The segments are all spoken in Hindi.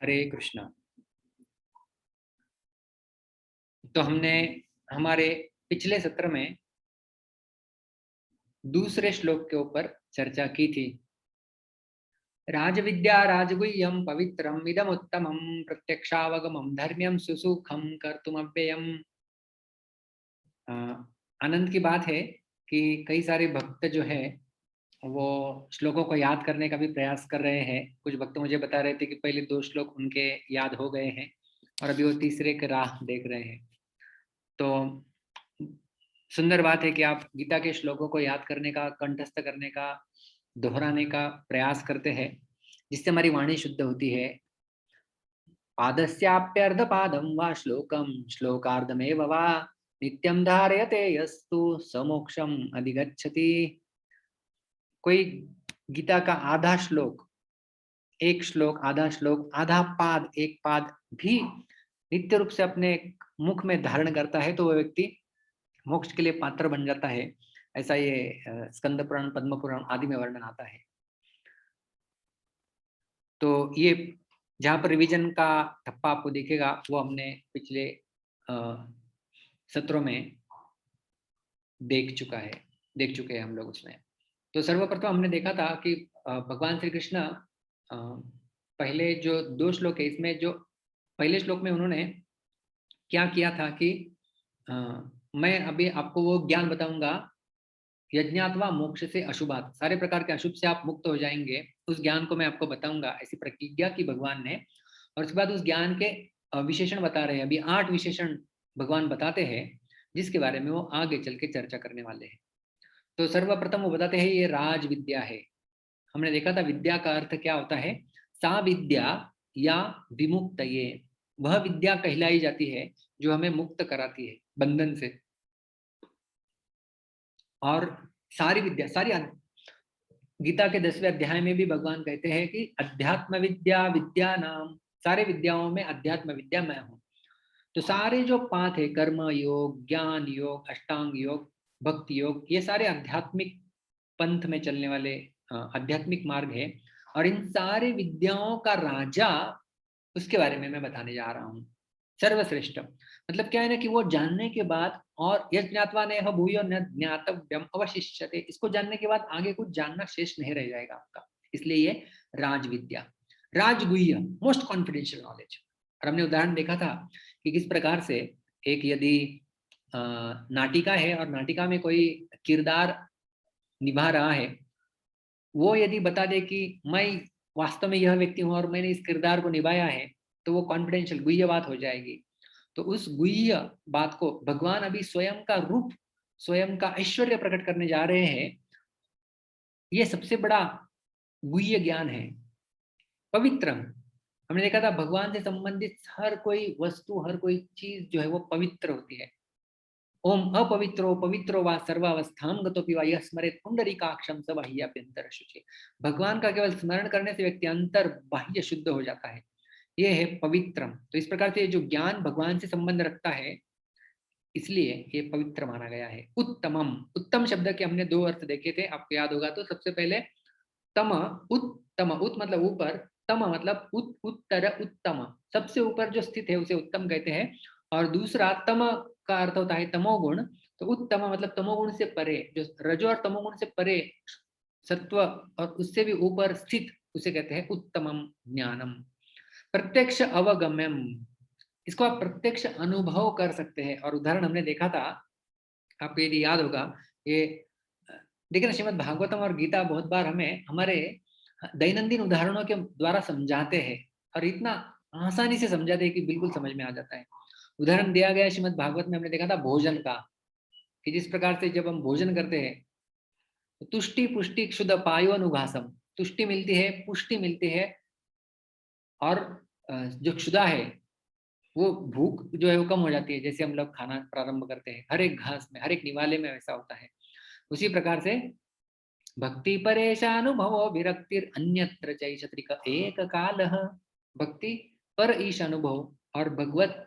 हरे कृष्णा। तो हमने हमारे पिछले सत्र में दूसरे श्लोक के ऊपर चर्चा की थी। राजविद्या राजगुह्यम पवित्रम इदमुत्तमम प्रत्यक्षावगमम धर्म्यम सुसुखम कर्तुमव्ययम। आनंद की बात है कि कई सारे भक्त जो है वो श्लोकों को याद करने का भी प्रयास कर रहे हैं। कुछ भक्त मुझे बता रहे थे कि पहले 2 श्लोक उनके याद हो गए हैं और अभी वो तीसरे की राह देख रहे हैं। तो सुंदर बात है कि आप गीता के श्लोकों को याद करने का, कंठस्थ करने का, दोहराने का प्रयास करते हैं, जिससे हमारी वाणी शुद्ध होती है। पादस्याप्यर्धपादं वा श्लोकं श्लोकार्धमेव वा नित्यं धारयते यस्तु समोक्षम अधिगच्छति। कोई गीता का आधा श्लोक, एक श्लोक, आधा श्लोक, आधा पाद, एक पाद भी नित्य रूप से अपने मुख में धारण करता है तो वह व्यक्ति मोक्ष के लिए पात्र बन जाता है। ऐसा ये स्कंद पुराण, पद्म पुराण आदि में वर्णन आता है। तो ये जहाँ पर रिवीजन का ठप्पा आपको दिखेगा वो हमने पिछले सत्रों में देख चुके हैं हम लोग उसमें। तो सर्वप्रथम हमने देखा था कि भगवान श्री कृष्ण पहले जो 2 श्लोक है इसमें, जो पहले श्लोक में उन्होंने क्या किया था कि मैं अभी आपको वो ज्ञान बताऊंगा, यज्ञात्वा मोक्ष से अशुभात, सारे प्रकार के अशुभ से आप मुक्त हो जाएंगे, उस ज्ञान को मैं आपको बताऊंगा, ऐसी प्रतिज्ञा की भगवान ने। और उसके बाद उस ज्ञान के विशेषण बता रहे हैं। अभी 8 विशेषण भगवान बताते हैं जिसके बारे में वो आगे चल के चर्चा करने वाले हैं। तो सर्वप्रथम वो बताते हैं ये राज विद्या है। हमने देखा था विद्या का अर्थ क्या होता है। सा विद्या या विमुक्त, ये वह विद्या कहलाई जाती है जो हमें मुक्त कराती है बंधन से। और सारी विद्या, गीता के 10वें अध्याय में भी भगवान कहते हैं कि अध्यात्म विद्या विद्या नाम, सारे विद्याओं में अध्यात्म विद्या मैं हूँ। तो सारे जो पाठ है, कर्म योग, ज्ञान योग, अष्टांग योग, भक्ति योग, ये सारे आध्यात्मिक पंथ में चलने वाले आध्यात्मिक मार्ग है। और इन सारे विद्याओं का राजा, उसके बारे में मैं बताने जा रहा हूँ। सर्वश्रेष्ठ मतलब क्या है ना कि वो जानने के बाद, और यज् ज्ञात्वा नेह भूयो न ज्ञातव्यम अवशिष्यते, इसको जानने के बाद आगे कुछ जानना शेष नहीं रह जाएगा आपका। इसलिए ये राज विद्या, राजगुह्य, मोस्ट कॉन्फिडेंशियल नॉलेज। और हमने उदाहरण देखा था कि किस प्रकार से एक यदि नाटिका है और नाटिका में कोई किरदार निभा रहा है, वो यदि बता दे कि मैं वास्तव में यह व्यक्ति हूं और मैंने इस किरदार को निभाया है, तो वो कॉन्फिडेंशियल गुह्य बात हो जाएगी। तो उस गुह्य बात को भगवान अभी स्वयं का रूप, स्वयं का ऐश्वर्य प्रकट करने जा रहे हैं। ये सबसे बड़ा गुह्य ज्ञान है। पवित्रम, हमने देखा था भगवान से संबंधित हर कोई वस्तु, हर कोई चीज जो है वो पवित्र होती है। ओम अपवित्रो पवित्रो वा सर्वावस्थां गतोपि वा यः स्मरेत् पुंडरीकाक्षं स बाह्याभ्यंतर शुचि। भगवान का केवल स्मरण करने से व्यक्ति अंतर बाह्य शुद्ध हो जाता है। ये है पवित्रम। तो इस प्रकार से जो ज्ञान भगवान से संबंध रखता है, इसलिए ये पवित्र माना गया है। उत्तमम, उत्तम शब्द के हमने 2 अर्थ देखे थे, आपको याद होगा तो। सबसे पहले तम, उत्तम, उत मतलब ऊपर, तम मतलब उत्तर उत्तम, सबसे ऊपर जो स्थित है उसे उत्तम कहते हैं। और दूसरा तम का अर्थ होता है तमोगुण। तो उत्तम मतलब तमोगुण से परे, जो रजो और तमोगुण से परे सत्व और उससे भी ऊपर स्थित, उसे कहते हैं उत्तमम ज्ञानम। प्रत्यक्ष अवगम्यम, इसको आप प्रत्यक्ष अनुभव कर सकते हैं। और उदाहरण हमने देखा था, आपको यदि याद होगा, ये देखिए ना, श्रीमद् भागवतम और गीता बहुत बार हमें हमारे दैनंदिन उदाहरणों के द्वारा समझाते हैं, और इतना आसानी से समझाते हैं कि बिल्कुल समझ में आ जाता है। उदाहरण दिया गया श्रीमद् भागवत में, हमने देखा था भोजन का, कि जिस प्रकार से जब हम भोजन करते हैं तो तुष्टि पुष्टि क्षुद पायो अनुघासम, तुष्टि मिलती है, पुष्टि मिलती है, और जो क्षुधा है, वो भूख जो है वो कम हो जाती है। जैसे हम लोग खाना प्रारंभ करते हैं, हर एक घास में, हर एक निवाले में वैसा होता है। उसी प्रकार से भक्ति परेशानुभवो विरक्तिर अन्यत्र चैषत्रिक एक काल, भक्ति पर ईश अनुभव और भगवत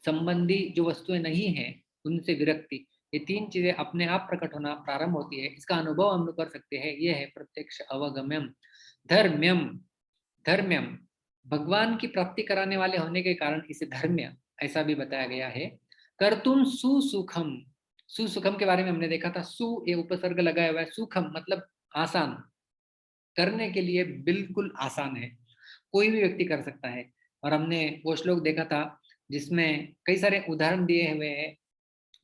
संबंधी जो वस्तुएं नहीं है उनसे विरक्ति, ये 3 चीजें अपने आप प्रकट होना प्रारंभ होती है। इसका अनुभव हम लोग कर सकते हैं। ये है प्रत्यक्ष अवगम्यम। धर्म्यम, धर्म्यम भगवान की प्राप्ति कराने वाले होने के कारण इसे धर्म्य ऐसा भी बताया गया है। कर्तुम सुसुखम, सुसुखम के बारे में हमने देखा था, सु ये उपसर्ग लगाया हुआ है, सुखम मतलब आसान, करने के लिए बिल्कुल आसान है, कोई भी व्यक्ति कर सकता है। और हमने वो श्लोक देखा था जिसमें कई सारे उदाहरण दिए हुए हैं।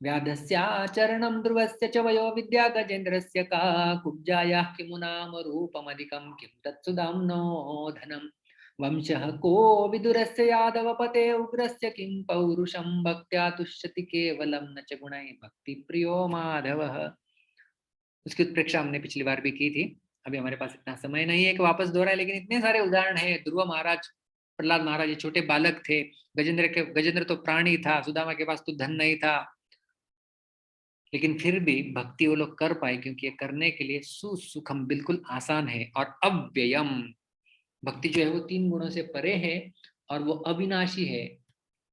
व्याधस्याचरणं ध्रुवस्य च वयो विद्या गजेन्द्रस्य का कुब्जायाः किमुनाम रूपमधिकं किं तत्सुदाम्नो धनम् वंशः को विदुरस्य यादवपते उग्रस्य किं पौरुषं भक्त्या तुष्यति केवलं न च गुणैः भक्ति प्रियो माधवः। उसकी उत्प्रेक्षा हमने पिछली बार भी की थी, अभी हमारे पास इतना समय नहीं है कि वापस दोहराए, लेकिन इतने सारे उदाहरण हैं। ध्रुव महाराज, प्रहलाद महाराज ये छोटे बालक थे, गजेंद्र तो प्राणी था, सुदामा के पास तो धन नहीं था, लेकिन फिर भी भक्ति वो लोग कर पाए क्योंकि ये करने के लिए सुसुखम बिल्कुल आसान है। और अव्ययम, भक्ति जो है वो 3 गुणों से परे है और वो अविनाशी है,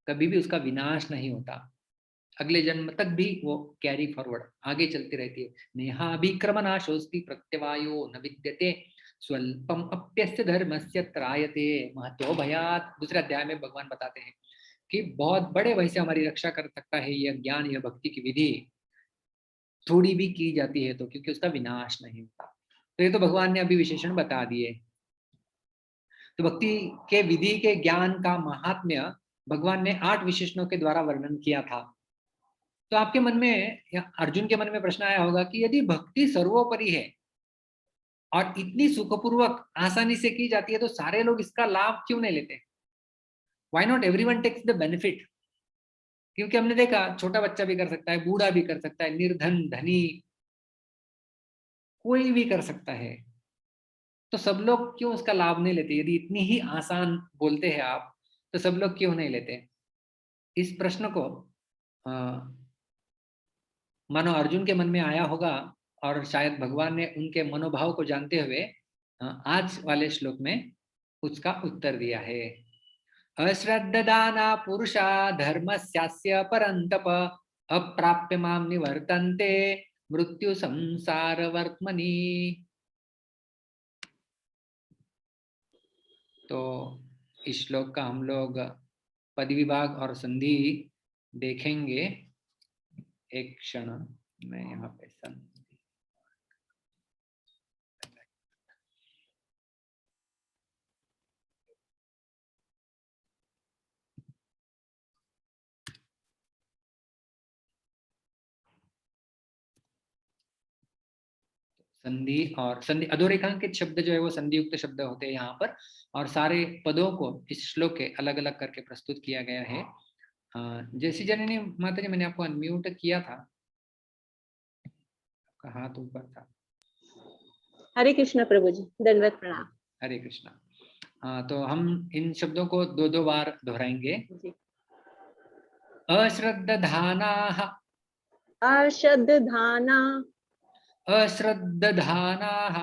कभी भी उसका विनाश नहीं होता, अगले जन्म तक भी वो कैरी फॉरवर्ड आगे चलती रहती है। नेहाभिक्रमनाशोस्ति प्रत्यवायो न विद्यते स्वल्पम अप्यस्य धर्मस्य त्रायते महतो भयात्। दूसरे अध्याय में भगवान बताते हैं कि बहुत बड़े भय से हमारी रक्षा कर सकता है यह ज्ञान, यह भक्ति की विधि, थोड़ी भी की जाती है तो, क्योंकि उसका विनाश नहीं होता। तो ये तो भगवान ने अभी विशेषण बता दिए। तो भक्ति के विधि के ज्ञान का महात्म्य भगवान ने 8 विशेषणों के द्वारा वर्णन किया था। तो आपके मन में या अर्जुन के मन में प्रश्न आया होगा कि यदि भक्ति सर्वोपरि है और इतनी सुखपूर्वक आसानी से की जाती है तो सारे लोग इसका लाभ क्यों नहीं लेते? Why not everyone takes the benefit? क्योंकि हमने देखा छोटा बच्चा भी कर सकता है, बूढ़ा भी कर सकता है, निर्धन धनी कोई भी कर सकता है, तो सब लोग क्यों उसका लाभ नहीं लेते? यदि इतनी ही आसान बोलते हैं आप, तो सब लोग क्यों नहीं लेते? इस प्रश्न को मानो अर्जुन के मन में आया होगा और शायद भगवान ने उनके मनोभाव को जानते हुए आज वाले श्लोक में उसका उत्तर दिया है। अश्रद्धदाना पुरुषा धर्मस्यास्य परन्तप अप्राप्य माम निवर्तन्ते मृत्यु संसार वर्त्मनि। तो इस श्लोक का हम लोग पद विभाग और संधि देखेंगे। एक क्षण, मैं यहाँ पे संधि और संधि अधोरेखांकित शब्द जो है वो संधि युक्त शब्द होते हैं यहाँ पर, और सारे पदों को इस श्लोक के अलग अलग करके प्रस्तुत किया गया है। जैसी जननी माता जी, मैंने आपको अनम्यूट किया था, आपका हाथ ऊपर था। हरे कृष्ण प्रभु जी, दंडवत प्रणाम। हरे कृष्णा। तो हम इन शब्दों को 2-2 बार दोहराएंगे। अश्रद्धधानाः, अश्रद्धधाना, अश्रद्धधानाः,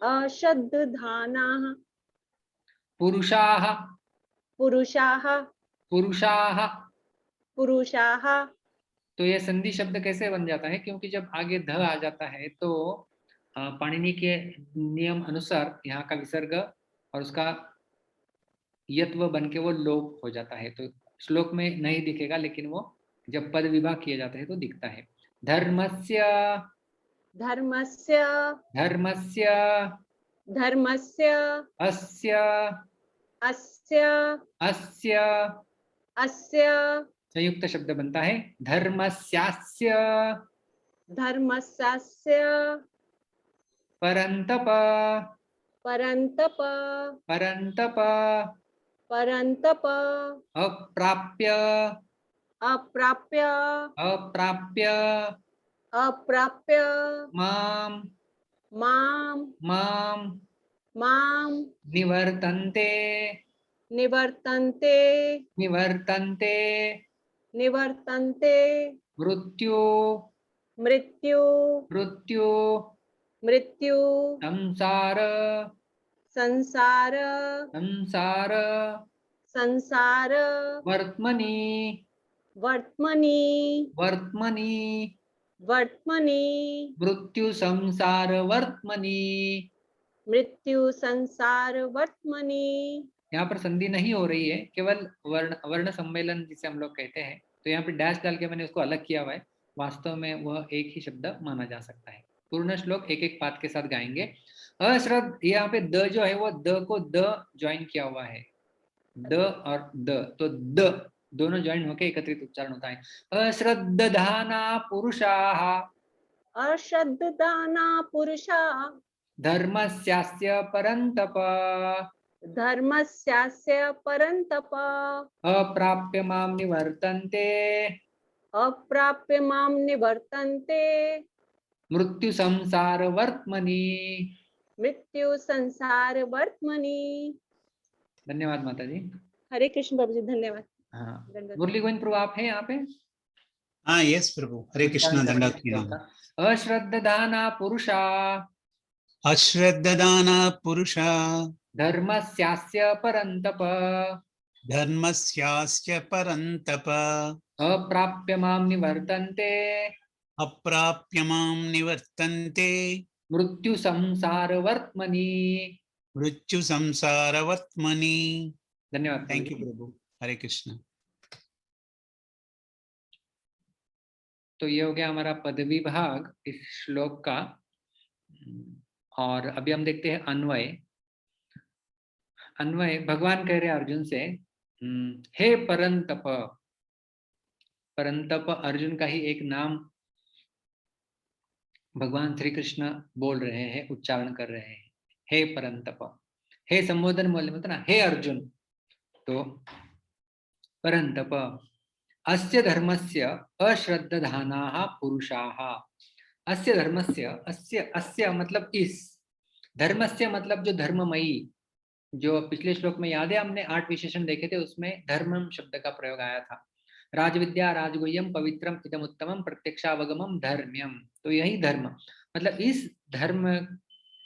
अश्रद्धधानाः, पुरुषाः, पुरुषाः, पुरुषाः। पुरुषाः। तो ये संधि शब्द कैसे बन जाता है? क्योंकि जब आगे ध आ जाता है तो पाणिनि के नियम अनुसार यहाँ का विसर्ग और उसका यत्व बन के वो लोप हो जाता है। तो श्लोक में नहीं दिखेगा, लेकिन वो जब पद विभाग किए जाते हैं तो दिखता है। धर्मस्य, धर्मस्य, धर्मस्य, धर्मस्य, अस्य, अस्य, अस्य, अस्य, संयुक्त शब्द बनता है धर्मस्यास्य, धर्मस्य, परन्तप, परन्तप, परन्तप, परन्तप, अप्राप्य, अप्राप्य, अप्राप्य, अप्राप्य, माम, माम, माम, माम, निवर्तन्ते, निवर्तन्ते, निवर्तन्ते, निवर्तन्ते, मृत्यु, मृत्यु, मृत्यु, मृत्यु, संसार, संसार, संसार, संसार, वर्त्मनि, वर्त्मनि, वर्त्मनि, वर्त्मनि, मृत्यु संसार वर्त्मनि। मृत्यु संसार वर्त्मनि। यहाँ पर संधि नहीं हो रही है, केवल वर्ण वर्ण सम्मेलन जिसे हम लोग कहते हैं। तो यहाँ पे डैश डाल के मैंने उसको अलग किया हुआ है, वास्तव में वह एक ही शब्द माना जा सकता है। पूर्ण श्लोक एक एक पाद के साथ गाएंगे। अश्रद्ध, यहाँ पे द जो है वो द को द ज्वाइन किया हुआ है, द और द, तो द दोनों ज्वाइन होके एकत्रित उच्चारण होता है। अश्रद्धाना पुरुषाः अश्रद्धाना पुरुषा धर्मस्यास्य परन्तप धर्मस्यास्य परन्तप अप्राप्य मां निवर्तन्ते अप्राप्य मां निवर्तन्ते मृत्यु संसार वर्त्मनि। मृत्यु संसार वर्त्मनि। धन्यवाद माता जी। हरे कृष्ण प्रभु जी, धन्यवाद। हाँ, दंडवत। मुरली गोविंद प्रभु आप हैं यहाँ पे? हाँ, यस प्रभु, हरे कृष्ण, दंडवत प्रणाम। अश्रद्धाना पुरुषा अश्रद्धदाना पुरुषा धर्मस्यास्य परन्तप धर्मस्यास्य परन्तप अप्राप्य मां निवर्तन्ते अप्राप्य मां निवर्तन्ते मृत्यु संसार वर्त्मनि। मृत्यु संसारवर्त्मनि। धन्यवाद थैंक यू प्रभु, हरे कृष्ण। तो ये हो गया हमारा पदवी भाग इस श्लोक का। और अभी हम देखते हैं अन्वय। अन्वय भगवान कह रहे हैं अर्जुन से, हे परंतप। परंतप अर्जुन का ही एक नाम भगवान श्री कृष्ण बोल रहे हैं, उच्चारण कर रहे हैं, हे परंतप। हे संबोधन बोलने मतलब ना, हे अर्जुन। तो परंतप अस्य धर्मस्य अश्रद्धधानाः पुरुषाः। अस्य धर्मस्य, अस्य मतलब इस, धर्मस्य मतलब जो धर्ममयी। जो पिछले श्लोक में याद है हमने 8 विशेषण देखे थे, उसमें धर्मम शब्द का प्रयोग आया था। राजविद्या राजगुह्यम पवित्रम इदम उत्तमम प्रत्यक्षावगमम धर्म्यम। तो यही धर्म मतलब इस धर्म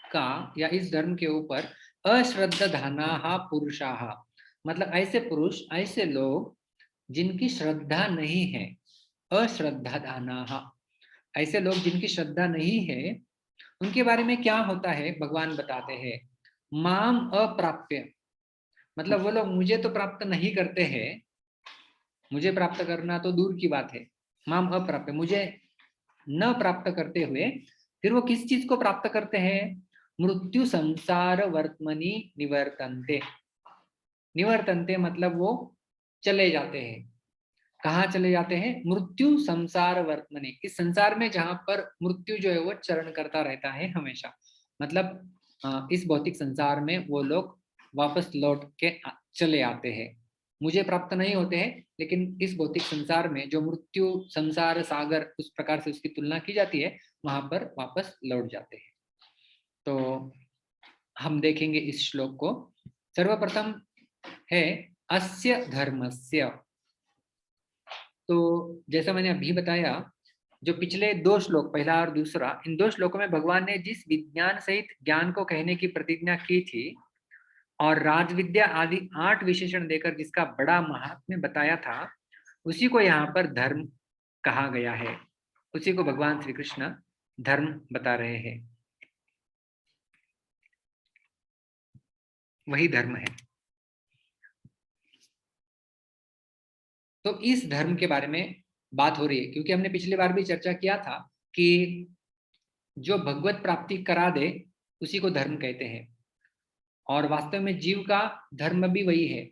का या इस धर्म के ऊपर अश्रद्धधानाः पुरुषाः मतलब ऐसे पुरुष, ऐसे लोग जिनकी श्रद्धा नहीं है। अश्रद्धाधानाः ऐसे लोग जिनकी श्रद्धा नहीं है, उनके बारे में क्या होता है भगवान बताते हैं। माम अप्राप्य मतलब वो लोग मुझे तो प्राप्त नहीं करते हैं, मुझे प्राप्त करना तो दूर की बात है। माम अप्राप्य मुझे न प्राप्त करते हुए फिर वो किस चीज को प्राप्त करते हैं? मृत्यु संसार वर्त्मनि निवर्तन्ते। निवर्तन्ते मतलब वो चले जाते हैं। कहाँ चले जाते हैं? मृत्यु संसार वर्त्मनि, इस संसार में जहां पर मृत्यु जो है वो चरण करता रहता है हमेशा। मतलब इस भौतिक संसार में वो लोग वापस लौट के चले आते हैं। मुझे प्राप्त नहीं होते हैं, लेकिन इस भौतिक संसार में जो मृत्यु संसार सागर उस प्रकार से उसकी तुलना की जाती है, वहां पर वापस लौट जाते हैं। तो हम देखेंगे इस श्लोक को। सर्वप्रथम है अस्य धर्मस्य। तो जैसा मैंने अभी बताया, जो पिछले 2 श्लोक, पहला और दूसरा, इन 2 श्लोकों में भगवान ने जिस विज्ञान सहित ज्ञान को कहने की प्रतिज्ञा की थी और राजविद्या आदि 8 विशेषण देकर जिसका बड़ा महात्म्य बताया था, उसी को यहाँ पर धर्म कहा गया है। उसी को भगवान श्री कृष्ण धर्म बता रहे हैं। वही धर्म है। तो इस धर्म के बारे में बात हो रही है, क्योंकि हमने पिछली बार भी चर्चा किया था कि जो भगवत प्राप्ति करा दे उसी को धर्म कहते हैं, और वास्तव में जीव का धर्म भी वही है।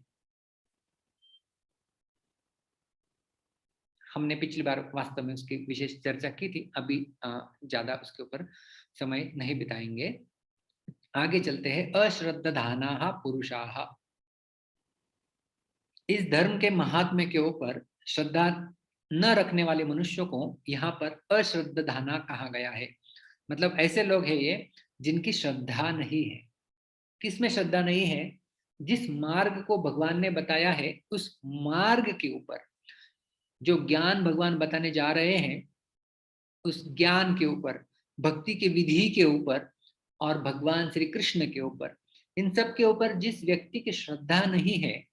हमने पिछली बार वास्तव में उसकी विशेष चर्चा की थी, अभी ज्यादा उसके ऊपर समय नहीं बिताएंगे। आगे चलते हैं। अश्रद्धधानाः पुरुषाः। इस धर्म के महात्म्य के ऊपर श्रद्धा न रखने वाले मनुष्यों को यहाँ पर अश्रद्धधाना कहा गया है। मतलब ऐसे लोग हैं ये जिनकी श्रद्धा नहीं है। किसमें श्रद्धा नहीं है? जिस मार्ग को भगवान ने बताया है उस मार्ग के ऊपर, जो ज्ञान भगवान बताने जा रहे हैं उस ज्ञान के ऊपर, भक्ति की विधि के ऊपर और भगवान श्री कृष्ण के ऊपर, इन सब के ऊपर जिस व्यक्ति की श्रद्धा नहीं है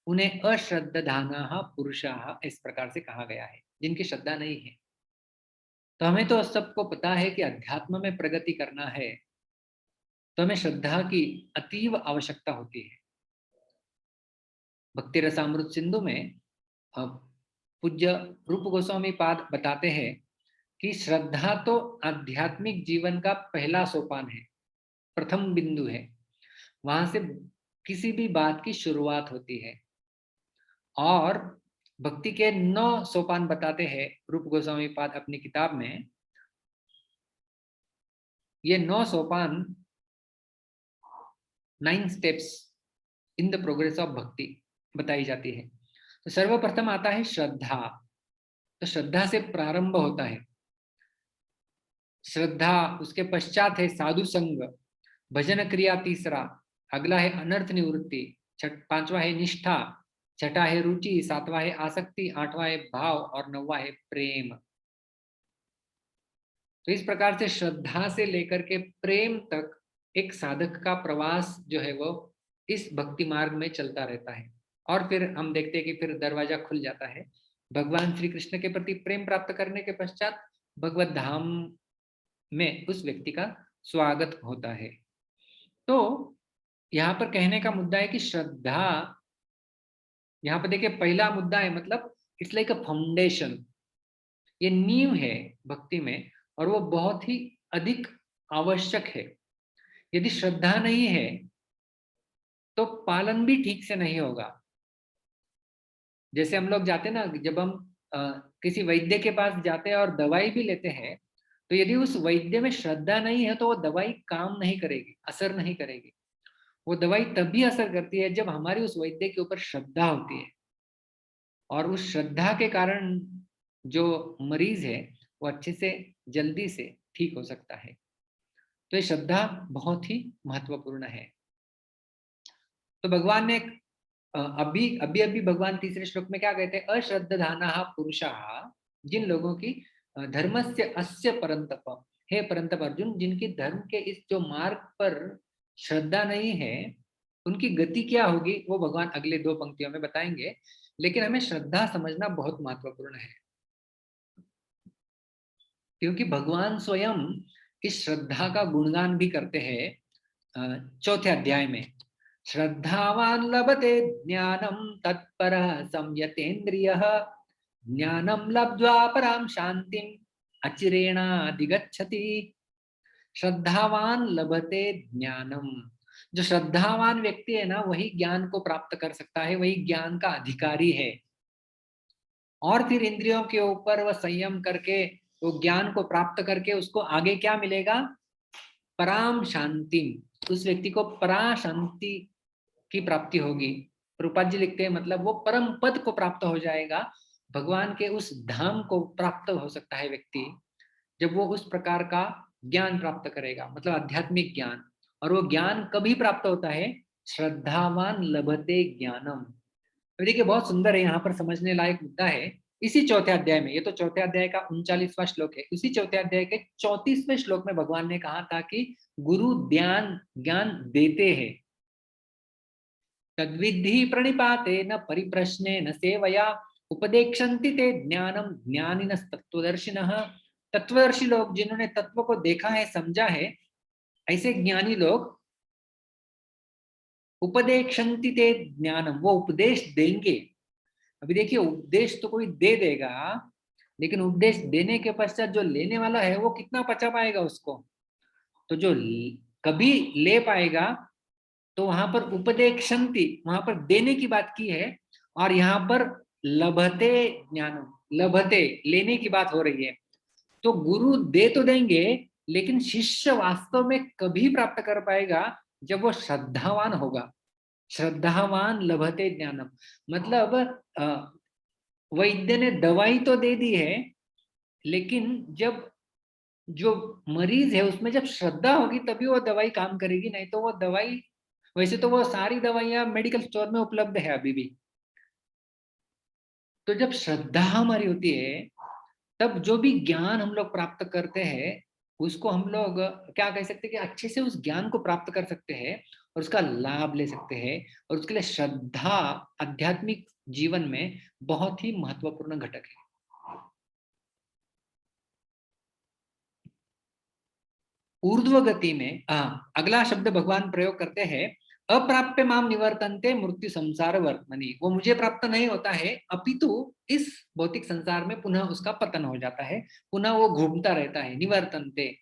उन्हें अश्रद्धधानाः पुरुषाः इस प्रकार से कहा गया है, जिनकी श्रद्धा नहीं है। तो हमें तो सबको पता है कि अध्यात्म में प्रगति करना है तो हमें श्रद्धा की अतीव आवश्यकता होती है। भक्ति रसामृत सिंधु में पूज्य रूप गोस्वामी पाद बताते हैं कि श्रद्धा तो आध्यात्मिक जीवन का पहला सोपान है, प्रथम बिंदु है। वहां से किसी भी बात की शुरुआत होती है। और भक्ति के 9 सोपान बताते हैं रूप गोस्वामी पाद अपनी किताब में। ये 9 सोपान, 9 steps in the progress of भक्ति बताई जाती है। तो सर्वप्रथम आता है श्रद्धा। तो श्रद्धा से प्रारंभ होता है श्रद्धा। उसके पश्चात है साधु संग, भजन क्रिया तीसरा, अगला है अनर्थ निवृत्ति, पांचवा है निष्ठा, छठा है रुचि, सातवां है आसक्ति, आठवां है भाव और नौवां है प्रेम। तो इस प्रकार से श्रद्धा से लेकर के प्रेम तक एक साधक का प्रवास जो है वो इस भक्ति मार्ग में चलता रहता है। और फिर हम देखते हैं कि फिर दरवाजा खुल जाता है भगवान श्री कृष्ण के प्रति प्रेम प्राप्त करने के पश्चात भगवत धाम में उस व्यक्ति का स्वागत होता है। तो यहाँ पर कहने का मुद्दा है कि श्रद्धा, यहाँ पर देखिए पहला मुद्दा है, मतलब इट्स लाइक अ फाउंडेशन। ये नींव है भक्ति में और वो बहुत ही अधिक आवश्यक है। यदि श्रद्धा नहीं है तो पालन भी ठीक से नहीं होगा। जैसे हम लोग जाते हैं ना, जब हम किसी वैद्य के पास जाते हैं और दवाई भी लेते हैं, तो यदि उस वैद्य में श्रद्धा नहीं है तो वो दवाई काम नहीं करेगी, असर नहीं करेगी। वो दवाई तभी असर करती है जब हमारी उस वैद्य के ऊपर श्रद्धा होती है, और उस श्रद्धा के कारण जो मरीज है वो अच्छे से जल्दी से ठीक हो सकता है। तो ये श्रद्धा बहुत ही महत्वपूर्ण है। तो भगवान ने अभी अभी भगवान तीसरे श्लोक में क्या कहते हैं, अश्रद्धानाः पुरुषाः, जिन लोगों की धर्मस्य अस्य परंतप, हे परंतप अर्जुन, जिनकी धर्म के इस जो मार्ग पर श्रद्धा नहीं है, उनकी गति क्या होगी वो भगवान अगले 2 पंक्तियों में बताएंगे। लेकिन हमें श्रद्धा समझना बहुत महत्वपूर्ण है, क्योंकि भगवान स्वयं इस श्रद्धा का गुणगान भी करते हैं 4थे अध्याय में। श्रद्धावान लभते ज्ञानम तत्परः संयतेन्द्रियः, ज्ञानम लब्ध्वा पराम शांतिम अचिरेणाधिगच्छति। श्रद्धावान लभते ज्ञानम, जो श्रद्धावान व्यक्ति है ना, वही ज्ञान को प्राप्त कर सकता है, वही ज्ञान का अधिकारी है। और फिर इंद्रियों के ऊपर वह संयम करके वो ज्ञान को प्राप्त करके उसको आगे क्या मिलेगा, पराम शांति। उस व्यक्ति को परा शांति की प्राप्ति होगी। प्रभुपाद जी लिखते हैं मतलब वो परम पद को प्राप्त हो जाएगा, भगवान के उस धाम को प्राप्त हो सकता है व्यक्ति जब वो उस प्रकार का ज्ञान प्राप्त करेगा, मतलब आध्यात्मिक ज्ञान। और वो ज्ञान कभी प्राप्त होता है, श्रद्धावान लभते ज्ञानम। तो देखिए बहुत सुंदर है, यहाँ पर समझने लायक मुद्दा है। इसी 4थे अध्याय में, ये तो 4थे अध्याय का 39वां श्लोक है, उसी 4थे अध्याय के 34वें श्लोक में भगवान ने कहा था कि गुरु ज्ञान देते हैं। तद्विद्धि प्रणिपातेन परिप्रश्नेन सेवया उपदेक्षन्ति ते ज्ञानम ज्ञानिनस्तत्त्वदर्शिनः। तत्वदर्शी लोग, जिन्होंने तत्व को देखा है, समझा है, ऐसे ज्ञानी लोग उपदेक्षन्ति ते ज्ञानम, वो उपदेश देंगे। अभी देखिए उपदेश तो कोई दे देगा, लेकिन उपदेश देने के पश्चात जो लेने वाला है वो कितना पचा पाएगा उसको। तो जो कभी ले पाएगा, तो वहां पर उपदेक्षन्ति, वहां पर देने की बात की है, और यहाँ पर लभते ज्ञानम, लभते लेने की बात हो रही है। तो गुरु दे तो देंगे, लेकिन शिष्य वास्तव में कभी प्राप्त कर पाएगा जब वो श्रद्धावान होगा। श्रद्धावान लभते ज्ञानम, मतलब वैद्य ने दवाई तो दे दी है, लेकिन जब जो मरीज है उसमें जब श्रद्धा होगी तभी वो दवाई काम करेगी, नहीं तो वो दवाई, वैसे तो वो सारी दवाइयां मेडिकल स्टोर में उपलब्ध है अभी भी। तो जब श्रद्धा हमारी होती है, तब जो भी ज्ञान हम लोग प्राप्त करते हैं उसको हम लोग क्या कह सकते हैं कि अच्छे से उस ज्ञान को प्राप्त कर सकते हैं और उसका लाभ ले सकते हैं। और उसके लिए श्रद्धा आध्यात्मिक जीवन में बहुत ही महत्वपूर्ण घटक है। ऊर्ध्व गति में अगला शब्द भगवान प्रयोग करते हैं अप्राप्य माम निवर्तन्ते मृत्यु संसार वर्तमनि, वो मुझे प्राप्त नहीं होता है, अपितु इस भौतिक संसार में पुनः उसका पतन हो जाता है, पुनः वो घूमता रहता है। निवर्तन्ते,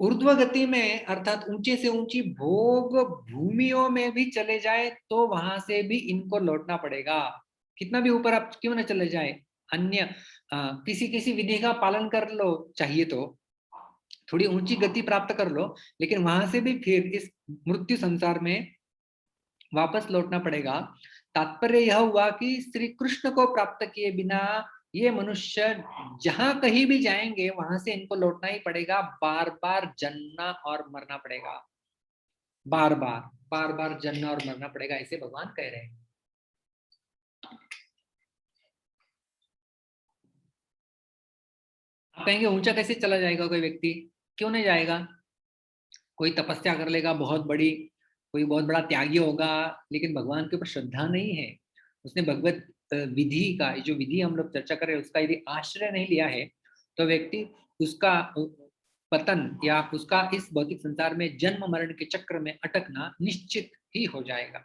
ऊर्ध्व गति में अर्थात ऊंचे से ऊंची भोग भूमियों में भी चले जाए तो वहां से भी इनको लौटना पड़ेगा। कितना भी ऊपर आप क्यों ना चले जाए, अन्य किसी किसी विधि का पालन कर लो, चाहिए तो थोड़ी ऊंची गति प्राप्त कर लो, लेकिन वहां से भी फिर इस मृत्यु संसार में वापस लौटना पड़ेगा। तात्पर्य यह हुआ कि श्री कृष्ण को प्राप्त किए बिना ये मनुष्य जहां कहीं भी जाएंगे वहां से इनको लौटना ही पड़ेगा, बार बार जन्मना और मरना पड़ेगा, बार बार जन्मना और मरना पड़ेगा, ऐसे भगवान कह रहे हैं। आप कहेंगे ऊंचा कैसे चला जाएगा कोई व्यक्ति, क्यों नहीं जाएगा? कोई तपस्या कर लेगा बहुत बड़ी, कोई बहुत बड़ा त्यागी होगा, लेकिन भगवान के ऊपर श्रद्धा नहीं है, उसने भगवत विधि का, जो विधि हम लोग चर्चा कर रहे हैं उसका यदि आश्रय नहीं लिया है, तो व्यक्ति उसका पतन या उसका इस भौतिक संसार में जन्म मरण के चक्र में अटकना निश्चित ही हो जाएगा।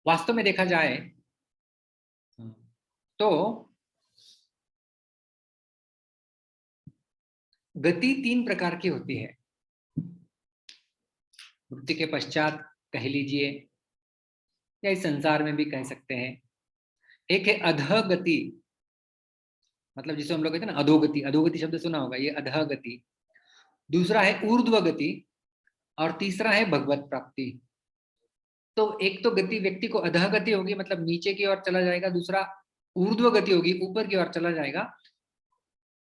वास्तव में देखा जाए तो गति 3 प्रकार की होती है, मृत्यु के पश्चात कह लीजिए, या इस संसार में भी कह सकते हैं। एक है अधोगति, मतलब जिसे हम लोग कहते हैं ना अधोगति, अधोगति शब्द सुना होगा, ये अधोगति। दूसरा है ऊर्ध्व गति और तीसरा है भगवत प्राप्ति। तो एक तो गति व्यक्ति को अधोगति होगी, मतलब नीचे की ओर चला जाएगा, दूसरा ऊर्ध्व गति होगी, ऊपर की ओर चला जाएगा,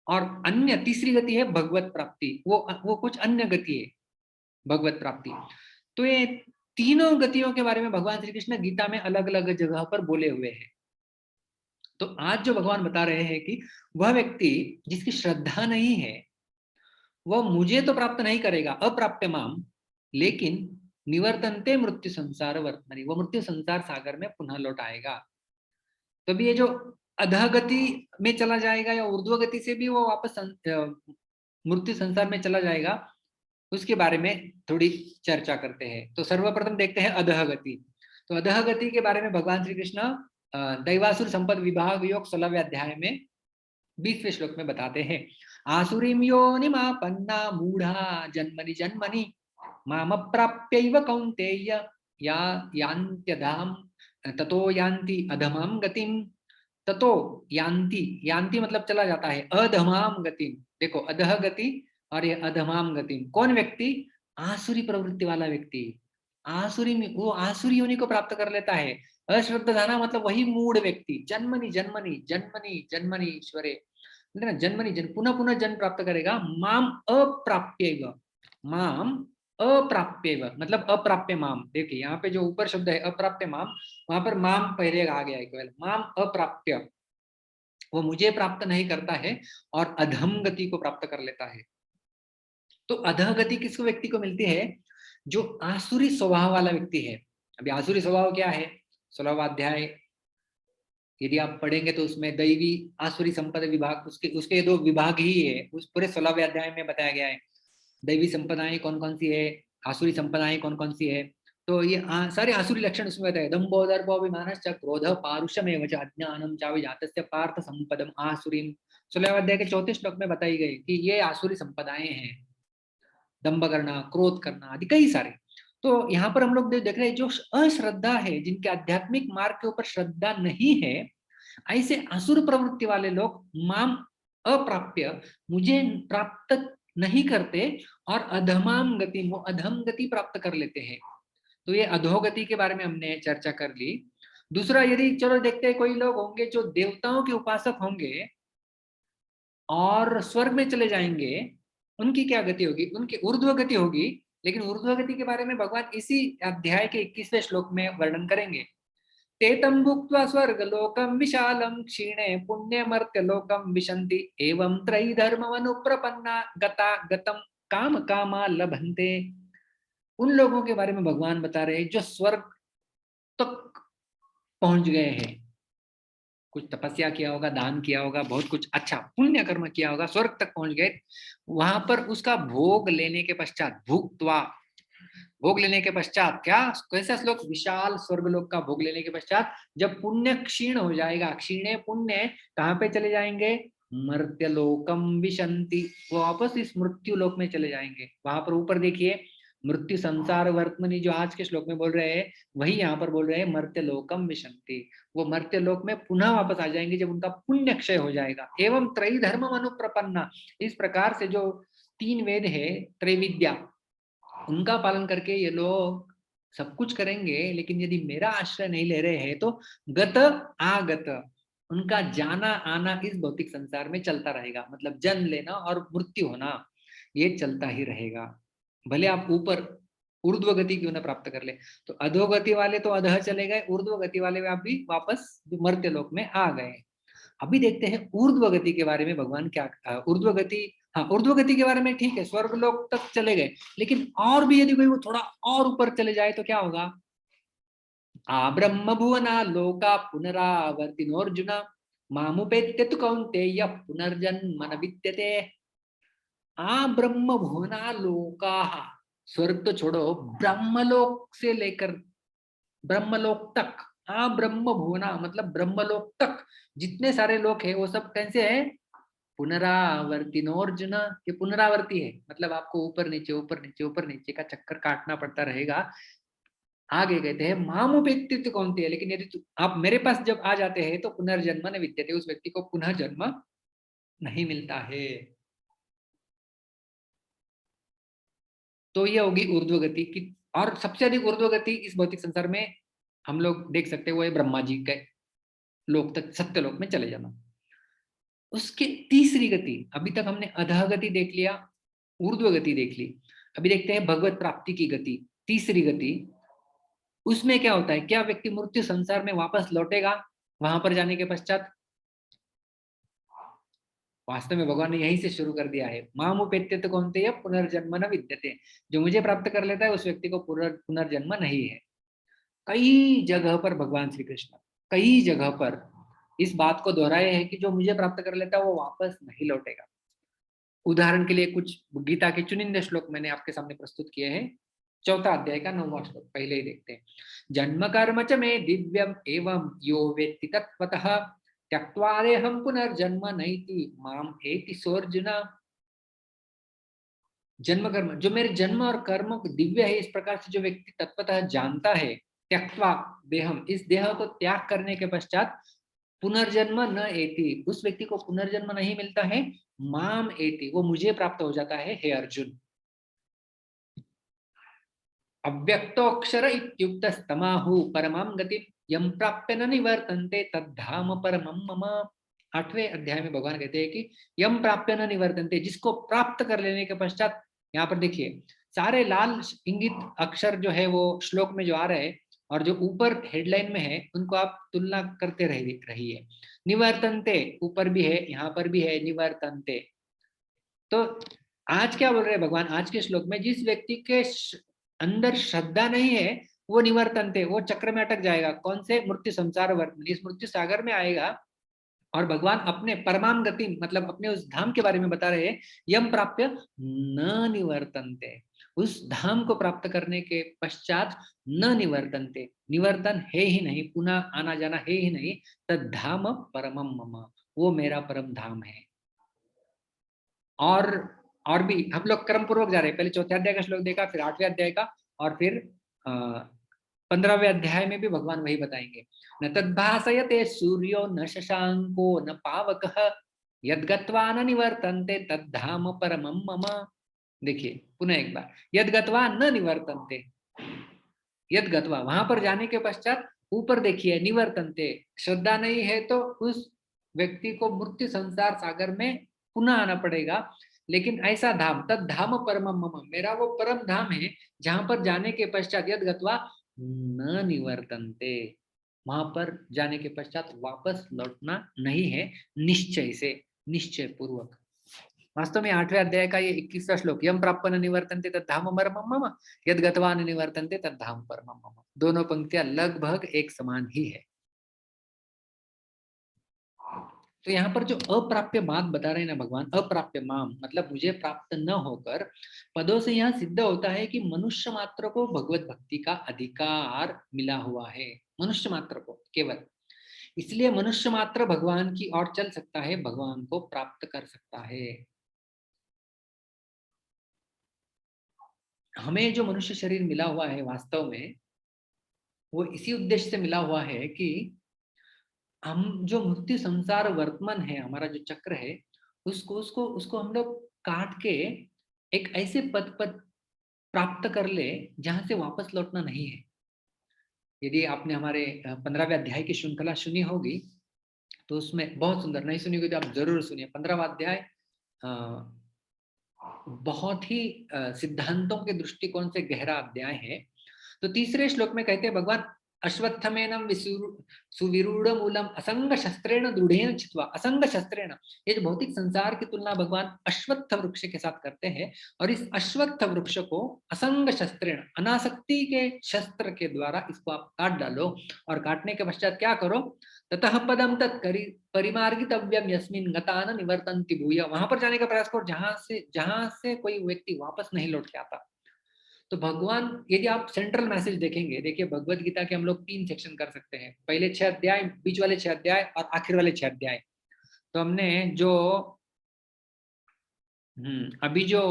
और अन्य तीसरी गति है भगवत प्राप्ति, वो कुछ अन्य गति है भगवत प्राप्ति। तो ये तीनों गतियों के बारे में भगवान श्री कृष्ण गीता में अलग अलग जगह पर बोले हुए हैं। तो आज जो भगवान बता रहे हैं कि वह व्यक्ति जिसकी श्रद्धा नहीं है वह मुझे तो प्राप्त नहीं करेगा, अप्राप्य माम, लेकिन निवर्तन्ते मृत्यु संसार वर्तमनि, वो मृत्यु संसार सागर में पुनः लौट आएगा। तो भी ये जो अधगति में चला जाएगा या ऊर्ध्व गति से भी वो वापस मृत्यु संसार में चला जाएगा, उसके बारे में थोड़ी चर्चा करते हैं। तो सर्वप्रथम देखते हैं अधगति। तो अधगति के बारे में भगवान श्री कृष्ण दैवासुर संपद विभाग योग 16वें अध्याय में 20वें श्लोक में बताते हैं, आसुरीम योनिमापन्ना मूढ़ा जन्मनि जन्मनि माम प्राप्यैव कौन्तेय या यान्त्यधाम ततो यान्ति अधमाम गतिम, ततो यान्ति, यान्ति मतलब चला जाता है, अधमाम गतिम। देखो अधह गति और ये अधमाम गतिम, कौन व्यक्ति? आसुरी प्रवृत्ति वाला व्यक्ति, आसुरी में वो आसुरी योनि को प्राप्त कर लेता है। अश्रद्धाना मतलब वही मूढ़ व्यक्ति, जन्मनि जन्मनि जन्मनि जन्मनि ईश्वरे, जन्मनि जन्म पुनः पुनः जन्म प्राप्त करेगा। माम अप्राप्यैव, माम अप्राप्यैव मतलब अप्राप्य माम। देखिए यहाँ पे जो ऊपर शब्द है अप्राप्य माम, वहां पर माम पहले आ गया है केवल, माम अप्राप्य, वो मुझे प्राप्त नहीं करता है और अधम गति को प्राप्त कर लेता है। तो अधगति किस व्यक्ति को मिलती है? जो आसुरी स्वभाव वाला व्यक्ति है। अभी आसुरी स्वभाव क्या है? 16वां अध्याय यदि आप पढ़ेंगे तो उसमें दैवी आसुरी संपदा विभाग, उसके 2 विभाग ही है, उस पूरे 16वें अध्याय में बताया गया है। दैवी संपदाएं कौन कौन सी है, आसुरी संपदाएं कौन कौन सी है। तो ये सारे आसुरी लक्षण उसमें बताए, दंभो दर्पो अभिमानश्च क्रोध पारुषमेव च अज्ञानम चाविजातस्य पार्थ संपदम आसुरीम, 16वें अध्याय के 34 श्लोक में बताई गई कि ये आसुरी संपदाएं हैं, दंभ करना, क्रोध करना आदि कई सारे। तो यहाँ पर हम लोग देख रहे हैं जो अश्रद्धा है, जिनके आध्यात्मिक मार्ग के ऊपर श्रद्धा नहीं है, ऐसे असुर प्रवृत्ति वाले लोग माम अप्राप्य, मुझे प्राप्त नहीं करते और अधमाम गति, वो अधम गति प्राप्त कर लेते हैं। तो ये अधोगति के बारे में हमने चर्चा कर ली। दूसरा यदि चलो देखते हैं, कोई लोग होंगे जो देवताओं के उपासक होंगे और स्वर्ग में चले जाएंगे, उनकी क्या गति होगी? उनकी ऊर्ध्व गति होगी, लेकिन ऊर्ध्व गति के बारे में भगवान इसी अध्याय के 21वें श्लोक में वर्णन करेंगे। तेतं भुक्त्वा स्वर्गलोकं विशालं क्षीणे पुण्यमर्त्यलोकं विशन्ति एवं त्रयीधर्ममनुप्रपन्ना गता गतं काम कामा लभन्ते। उन लोगों के बारे में भगवान बता रहे हैं जो स्वर्ग तक पहुंच गए हैं, कुछ तपस्या किया होगा, दान किया होगा, बहुत कुछ अच्छा पुण्य कर्म किया होगा, स्वर्ग तक पहुंच गए। वहां पर उसका भोग लेने के पश्चात, भुक्त्वा भोग लेने के पश्चात, क्या कैसा श्लोक, विशाल स्वर्गलोक का भोग लेने के पश्चात जब पुण्य क्षीण हो जाएगा, क्षीणे पुण्य, कहाँ पे चले जाएंगे, मर्त्यलोकम विशंति, वो वापस इस मृत्यु लोक में चले जाएंगे। वहां पर ऊपर देखिए, मृत्यु संसार वर्तमनी जो आज के श्लोक में बोल रहे हैं, वही यहाँ पर बोल रहे हैं मर्त्यलोकम विशंति, वो मर्त्यलोक में पुनः वापस आ जाएंगे जब उनका पुण्य क्षय हो जाएगा। एवं त्रयी धर्म अनुप्रपन्ना, इस प्रकार से जो 3 वेद है, त्रैविद्या, उनका पालन करके ये लोग सब कुछ करेंगे, लेकिन यदि मेरा आश्रय नहीं ले रहे हैं तो गत आगत, उनका जाना आना इस भौतिक संसार में चलता रहेगा। मतलब जन्म लेना और मृत्यु होना ये चलता ही रहेगा, भले आप ऊपर ऊर्ध्व गति क्यों ना प्राप्त कर ले। तो अधोगति वाले तो अधः चले गए, ऊर्ध्व गति वाले आप भी वापस मर्त्य लोक में आ गए। अभी देखते हैं ऊर्ध्व गति के बारे में भगवान क्या, ऊर्ध्व गति, हाँ ऊर्ध्व गति के बारे में ठीक है, स्वर्ग लोक तक चले गए, लेकिन और भी यदि कोई वो थोड़ा और ऊपर चले जाए तो क्या होगा, आ ब्रह्म भुवना लोका पुनरावर्तिनोर्जुन मामुपेत्य तु कौन्तेय पुनर्जन्म न विद्यते। आ ब्रह्म भुवना लोका, स्वर्ग तो छोड़ो, ब्रह्मलोक से लेकर ब्रह्मलोक तक, आ ब्रह्म भुवना मतलब ब्रह्मलोक तक जितने सारे लोक है वो सब कैसे है, पुनरावर्तिनोर्जुन, ये पुनरावर्ती है, मतलब आपको ऊपर नीचे ऊपर नीचे ऊपर नीचे का चक्कर काटना पड़ता रहेगा। आगे कहते हैं मामुपेत्य कौन थे, लेकिन यदि आप मेरे पास जब आ जाते हैं तो पुनर्जन्म न विद्यते, उस व्यक्ति को पुनः जन्म नहीं मिलता है। तो ये होगी ऊर्ध्व गति की, और सबसे अधिक ऊर्ध्व गति इस भौतिक संसार में हम लोग देख सकते हैं वो है ब्रह्मा जी के लोक तक, सत्य लोक में चले जाना। उसके तीसरी गति, अभी तक हमने अधः गति देख लिया, ऊर्ध्व गति देख ली, अभी देखते हैं भगवत प्राप्ति की गति, तीसरी गति। उसमें क्या होता है, क्या व्यक्ति मृत्यु संसार में वापस लौटेगा वहां पर जाने के पश्चात? वास्तव में भगवान ने यहीं से शुरू कर दिया है, मामुपेत्य कौन्तेय पुनर्जन्म न विद्यते, जो मुझे प्राप्त कर लेता है उस व्यक्ति को पुनर्जन्म नहीं है। कई जगह पर भगवान श्री कृष्ण कई जगह पर इस बात को दोहराए है कि जो मुझे प्राप्त कर लेता है वो वापस नहीं लौटेगा। उदाहरण के लिए कुछ गीता के चुनिंदे श्लोक मैंने आपके सामने प्रस्तुत किए हैं। 4 अध्याय का 9वां श्लोक पहले ही देखते हैं। जन्म कर्म च मे दिव्यम एवं यो वेत्ति तत्त्वतः त्यक्त्वादेहं पुनर्जन्म नैति माम एति सोऽर्जुन। जन्म कर्म, जो मेरे जन्म और कर्म दिव्य है, इस प्रकार से जो व्यक्ति तत्वतः जानता है, त्यक्त्वा देहम, इस देह को त्याग करने के पश्चात पुनर्जन्म न एति, उस व्यक्ति को पुनर्जन्म नहीं मिलता है, माम एति, वो मुझे प्राप्त हो जाता है हे अर्जुन। अव्यक्तोक्षर इत्युक्तस्तमाहु परमां गतिं यं प्राप्य न निवर्तन्ते तद्धाम परमं मम। 8वें अध्याय में भगवान कहते हैं कि यम प्राप्य न निवर्तन्ते, जिसको प्राप्त कर लेने के पश्चात, यहाँ पर देखिए सारे लाल इंगित अक्षर जो है वो श्लोक में जो आ रहे हैं और जो ऊपर हेडलाइन में है उनको आप तुलना करते रहिए। निवर्तन्ते ऊपर भी है, यहाँ पर भी है निवर्तन्ते। तो आज क्या बोल रहे हैं भगवान, आज के श्लोक में, जिस व्यक्ति के अंदर श्रद्धा नहीं है वो निवर्तन्ते, वो चक्र में अटक जाएगा। कौन से? मृत्यु संसार वर्तमान, इस मृत्यु सागर में आएगा। और भगवान अपने परमाम गति मतलब अपने उस धाम के बारे में बता रहे हैं, यम प्राप्य न निवर्तन्ते, उस धाम को प्राप्त करने के पश्चात न निवर्तन्ते, निवर्तन है ही नहीं, पुनः आना जाना है ही नहीं, तद्धाम परमम मम, वो मेरा परम धाम है। और भी हम लोग क्रम पूर्वक जा रहे हैं, पहले 4थे अध्याय का श्लोक देखा, फिर 8वें अध्याय का, और फिर 15वें अध्याय में भी भगवान वही बताएंगे। न तद्भासयते सूर्यो न शशांको न पावकः यद्गत्वा न निवर्तन्ते तद्धाम परमं मम। देखिए पुनः एक बार, यद्गत्वा न निवर्तन्ते, यद्गत्वा वहां पर जाने के पश्चात, ऊपर देखिए निवर्तन्ते, श्रद्धा नहीं है तो उस व्यक्ति को मृत्यु संसार सागर में पुनः आना पड़ेगा। लेकिन ऐसा धाम, तद्धाम परमं मम, मेरा वो परम धाम है जहां पर जाने के पश्चात यद्गत्वा न निवर्तन्ते, वहां पर जाने के पश्चात वापस लौटना नहीं है, निश्चय से, निश्चय पूर्वक। वास्तव में 8वें अध्याय का ये 21वां श्लोक, यम प्राप्य न निवर्तन्ते तद्धाम परमं मम यद्गत्वा न निवर्तन्ते तद्धाम परमं मम, दोनों पंक्तियां लगभग एक समान ही है। तो यहाँ पर जो अप्राप्य बात बता रहे हैं ना भगवान, अप्राप्य माम मतलब मुझे प्राप्त न होकर, पदों से यहाँ सिद्ध होता है कि मनुष्य मात्र को भगवत भक्ति का अधिकार मिला हुआ है, मनुष्य मात्र को केवल। इसलिए मनुष्य मात्र भगवान की ओर चल सकता है, भगवान को प्राप्त कर सकता है। हमें जो मनुष्य शरीर मिला हुआ है वास्तव में वो इसी उद्देश्य से मिला हुआ है कि हम जो मृत्यु संसार वर्तमान है, हमारा जो चक्र है, उसको उसको उसको हम लोग काट के एक ऐसे पद पर प्राप्त कर ले जहां से वापस लौटना नहीं है। यदि आपने हमारे 15वें अध्याय की श्रृंखला सुनी होगी तो उसमें बहुत सुंदर, नहीं सुनी होगी तो आप जरूर सुनिए। 15वां अध्याय बहुत ही सिद्धांतों के दृष्टिकोण से गहरा अध्याय है। तो तीसरे श्लोक में कहते हैं भगवान, अश्वत्थमेनं सुविरूढ़ मूलम असंग शस्त्रेण दृढ़ेन छित्वा। असंग शस्त्रेण, ये जो भौतिक संसार की तुलना भगवान अश्वत्थ वृक्ष के साथ करते हैं, और इस अश्वत्थ वृक्ष को असंग शस्त्रेण, अनासक्ति के शस्त्र के द्वारा इसको आप काट डालो, और काटने के पश्चात क्या करो, ततः पदम तत्करी परिमार्गितव्यम यस्मिन् गता न निवर्तन्ति भूय। वहां पर जाने का प्रयास करो जहां से कोई व्यक्ति वापस नहीं लौट के आता। तो भगवान, यदि आप सेंट्रल मैसेज देखेंगे, देखिए भगवत गीता के हम लोग 3 सेक्शन कर सकते हैं, पहले 6 अध्याय, बीच वाले 6 अध्याय और आखिर वाले 6 अध्याय। तो हमने जो अभी जो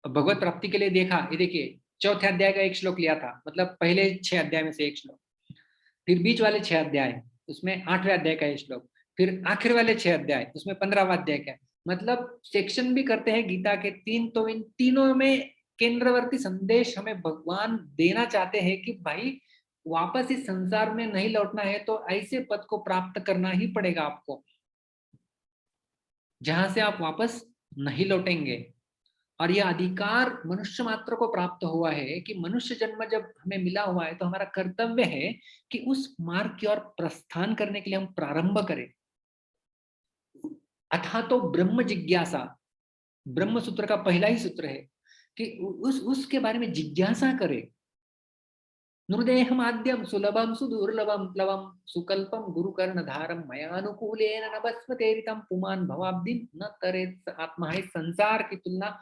भगवत प्राप्ति के लिए देखा, ये देखिए चौथे अध्याय का एक श्लोक लिया था, मतलब पहले 6 अध्याय में से एक श्लोक, फिर बीच वाले 6 अध्याय उसमें 8वें अध्याय का एक श्लोक, फिर आखिर वाले 6 अध्याय उसमें 15वां अध्याय का, मतलब सेक्शन भी करते हैं गीता के 3। तो इन तीनों में केंद्रवर्ती संदेश हमें भगवान देना चाहते हैं कि भाई वापस इस संसार में नहीं लौटना है तो ऐसे पद को प्राप्त करना ही पड़ेगा आपको जहां से आप वापस नहीं लौटेंगे। और यह अधिकार मनुष्य मात्र को प्राप्त हुआ है कि मनुष्य जन्म जब हमें मिला हुआ है तो हमारा कर्तव्य है कि उस मार्ग की ओर प्रस्थान करने के लिए हम प्रारंभ करें। अथा तो ब्रह्म जिज्ञासा, ब्रह्म सूत्र का पहला ही सूत्र है कि उसके बारे में जिज्ञासा करें। नृदेहम आद्यम सुलभम सुदुर्लभम प्लवम सुकल्पम गुरुकर्णधारम मयानुकूलेन नभस्मतेरितम पुमान भवाब्दिम न तरेत आत्मा है। संसार की तुलना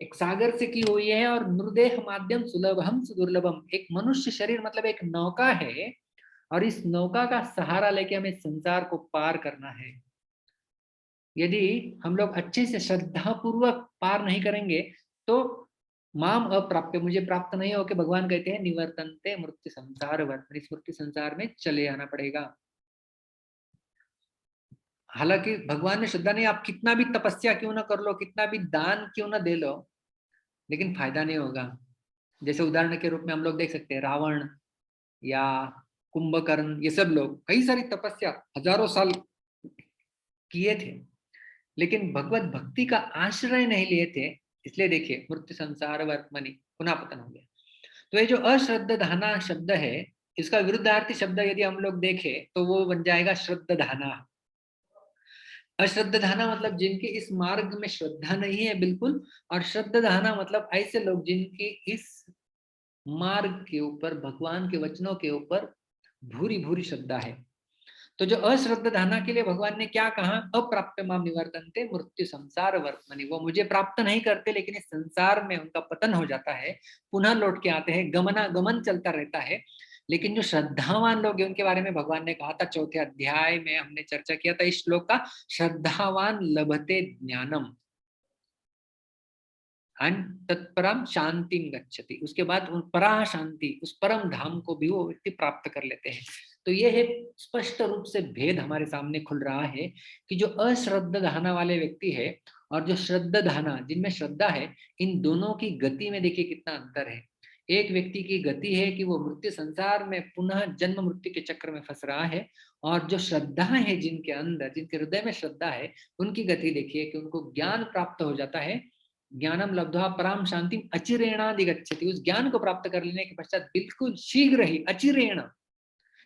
एक सागर से की हुई है, और नृदेह माध्यम सुलभम सुदुर्लभम, एक मनुष्य शरीर मतलब एक नौका है, और इस नौका का सहारा लेके हमें संसार को पार करना है। यदि हम लोग अच्छे से श्रद्धा पूर्वक पार नहीं करेंगे तो माम अप्राप्य, मुझे प्राप्त नहीं होके भगवान कहते हैं निवर्तन्ते मृत्यु संसार वर्तन, इस मृत्यु संसार में चले आना पड़ेगा। हालांकि भगवान में श्रद्धा नहीं, आप कितना भी तपस्या क्यों ना कर लो, कितना भी दान क्यों ना दे लो, लेकिन फायदा नहीं होगा। जैसे उदाहरण के रूप में हम लोग देख सकते हैं रावण या कुंभकर्ण, ये सब लोग कई सारी तपस्या हजारों साल किए थे, लेकिन भगवत भक्ति का आश्रय नहीं लिए थे, इसलिए देखिए मृत्यु संसार वर्तमनि पुनः पतन हो गया। तो ये जो अश्रद्धाना शब्द है, इसका विरुद्धार्थी शब्द यदि हम लोग देखें तो वो बन जाएगा श्रद्धाना। अश्रद्धाना मतलब जिनकी इस मार्ग में श्रद्धा नहीं है बिल्कुल, और श्रद्धाना मतलब ऐसे लोग जिनकी इस मार्ग के ऊपर, भगवान के वचनों के ऊपर भूरी भूरी श्रद्धा है। तो जो अश्रद्धाना के लिए भगवान ने क्या कहा, अप्राप्य माम निवर्तन्ते मृत्यु संसार वर्तमनि, वो मुझे प्राप्त नहीं करते लेकिन इस संसार में उनका पतन हो जाता है, पुनः लौट के आते हैं, गमनागमन चलता रहता है। लेकिन जो श्रद्धावान लोग हैं उनके बारे में भगवान ने कहा था, चौथे अध्याय में हमने चर्चा किया था इस श्लोक का, श्रद्धावान लभते ज्ञानम तत्परम शांति गच्छति, उसके बाद परा शांति, उस परम धाम को भी वो व्यक्ति प्राप्त कर लेते हैं। तो ये है स्पष्ट रूप से भेद हमारे सामने खुल रहा है कि जो अश्रद्धाना वाले व्यक्ति है और जो श्रद्धाना, जिनमें श्रद्धा है, इन दोनों की गति में देखिए कितना अंतर है। एक व्यक्ति की गति है कि वो मृत्यु संसार में पुनः जन्म मृत्यु के चक्र में फंस रहा है, और जो श्रद्धा है जिनके अंदर, जिनके हृदय में श्रद्धा है, उनकी गति देखिए कि उनको ज्ञान प्राप्त हो जाता है। ज्ञानम लब्ध्वा पराम शांति अचिरेणाधिगच्छति, उस ज्ञान को प्राप्त कर लेने के पश्चात बिल्कुल शीघ्र ही, अचिरेण,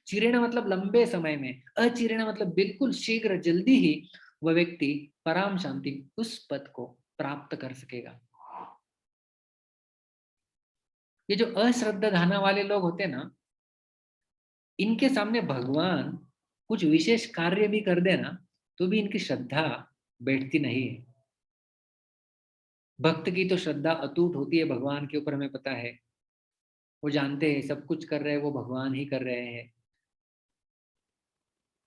चिरेण मतलब लंबे समय में, अचिरेण मतलब बिल्कुल शीघ्र, जल्दी ही वह व्यक्ति पराम शांति, उस पद को प्राप्त कर सकेगा। ये जो अश्रद्धाना वाले लोग होते ना, इनके सामने भगवान कुछ विशेष कार्य भी कर देना तो भी इनकी श्रद्धा बैठती नहीं है। भक्त की तो श्रद्धा अटूट होती है भगवान के ऊपर, हमें पता है। वो जानते हैं सब कुछ कर रहे हैं वो भगवान ही कर रहे हैं।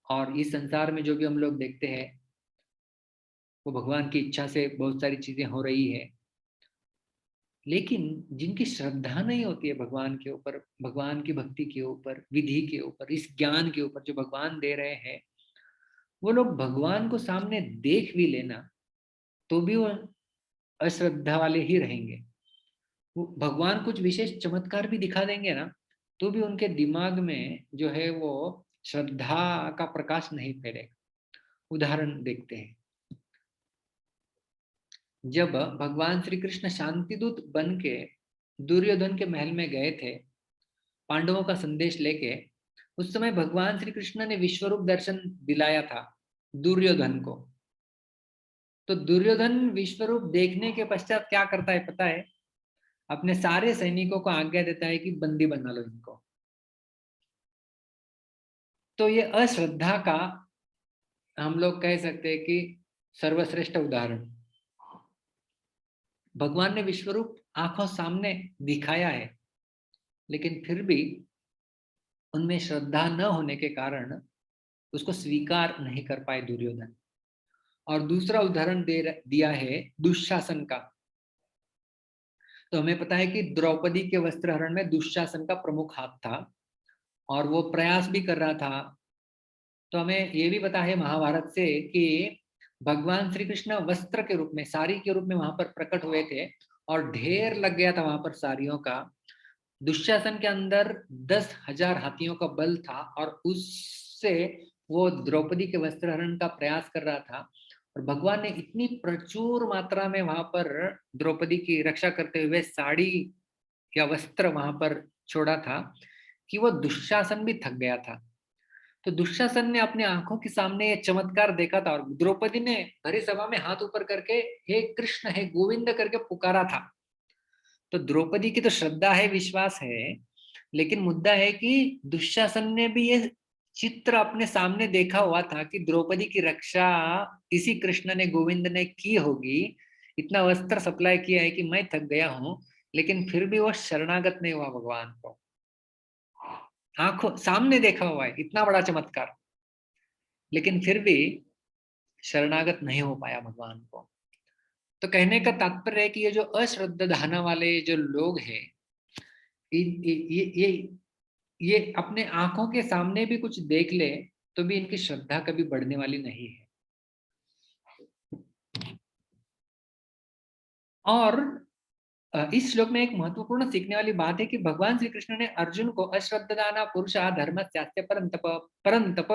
और इस संसार में जो भी हम लोग देखते हैं वो भगवान की इच्छा से बहुत सारी चीजें हो रही है। लेकिन जिनकी श्रद्धा नहीं होती है भगवान के ऊपर, भगवान की भक्ति के ऊपर, विधि के ऊपर, इस ज्ञान के ऊपर जो भगवान दे रहे हैं, वो लोग भगवान को सामने देख भी लेना तो भी वो अश्रद्धा वाले ही रहेंगे। वो भगवान कुछ विशेष चमत्कार भी दिखा देंगे ना, तो भी उनके दिमाग में जो है वो श्रद्धा का प्रकाश नहीं फैलेगा। उदाहरण देखते हैं, जब भगवान श्री कृष्ण शांतिदूत बन के दुर्योधन के महल में गए थे पांडवों का संदेश लेके, उस समय भगवान श्री कृष्ण ने विश्वरूप दर्शन दिलाया था दुर्योधन को। तो दुर्योधन विश्वरूप देखने के पश्चात क्या करता है पता है? अपने सारे सैनिकों को आज्ञा देता है कि बंदी बना लो इनको। तो ये अश्रद्धा का हम लोग कह सकते हैं कि सर्वश्रेष्ठ उदाहरण। भगवान ने विश्वरूप आंखों सामने दिखाया है, लेकिन फिर भी उनमें श्रद्धा न होने के कारण उसको स्वीकार नहीं कर पाए दुर्योधन। और दूसरा उदाहरण दिया है दुशासन का। तो हमें पता है कि द्रौपदी के वस्त्रहरण में दुशासन का प्रमुख हाथ था और वो प्रयास भी कर रहा था। तो हमें ये भी पता है महाभारत से कि भगवान श्री कृष्ण वस्त्र के रूप में, साड़ी के रूप में वहां पर प्रकट हुए थे और ढेर लग गया था वहां पर साड़ियों का। दुशासन के अंदर 10,000 हाथियों का बल था और उससे वो द्रौपदी के वस्त्रहरण का प्रयास कर रहा था। और भगवान ने इतनी प्रचुर मात्रा में वहां पर द्रौपदी की रक्षा करते हुए साड़ी या वस्त्र वहां पर छोड़ा था कि वो दुशासन भी थक गया था। तो दुशासन ने अपने आंखों के सामने ये चमत्कार देखा था और द्रौपदी ने भरी सभा में हाथ ऊपर करके हे कृष्ण हे गोविंद करके पुकारा था। तो द्रौपदी की तो श्रद्धा है, विश्वास है, लेकिन मुद्दा है कि दुशासन ने भी ये चित्र अपने सामने देखा हुआ था कि द्रौपदी की रक्षा इसी कृष्ण ने, गोविंद ने की होगी। इतना वस्त्र सप्लाई किया है कि मैं थक गया हूं, लेकिन फिर भी वो शरणागत नहीं हुआ भगवान को। आंखों सामने देखा हुआ है इतना बड़ा चमत्कार, लेकिन फिर भी शरणागत नहीं हो पाया भगवान को। तो कहने का तात्पर्य है कि ये जो अश्रद्धाना वाले जो लोग हैं, ये अपने आंखों के सामने भी कुछ देख ले तो भी इनकी श्रद्धा कभी बढ़ने वाली नहीं है। और इस श्लोक में एक महत्वपूर्ण सीखने वाली बात है कि भगवान श्री कृष्ण ने अर्जुन को अश्रद्धाना पुरुषा धर्मस्यास्य परंतप, परंतप,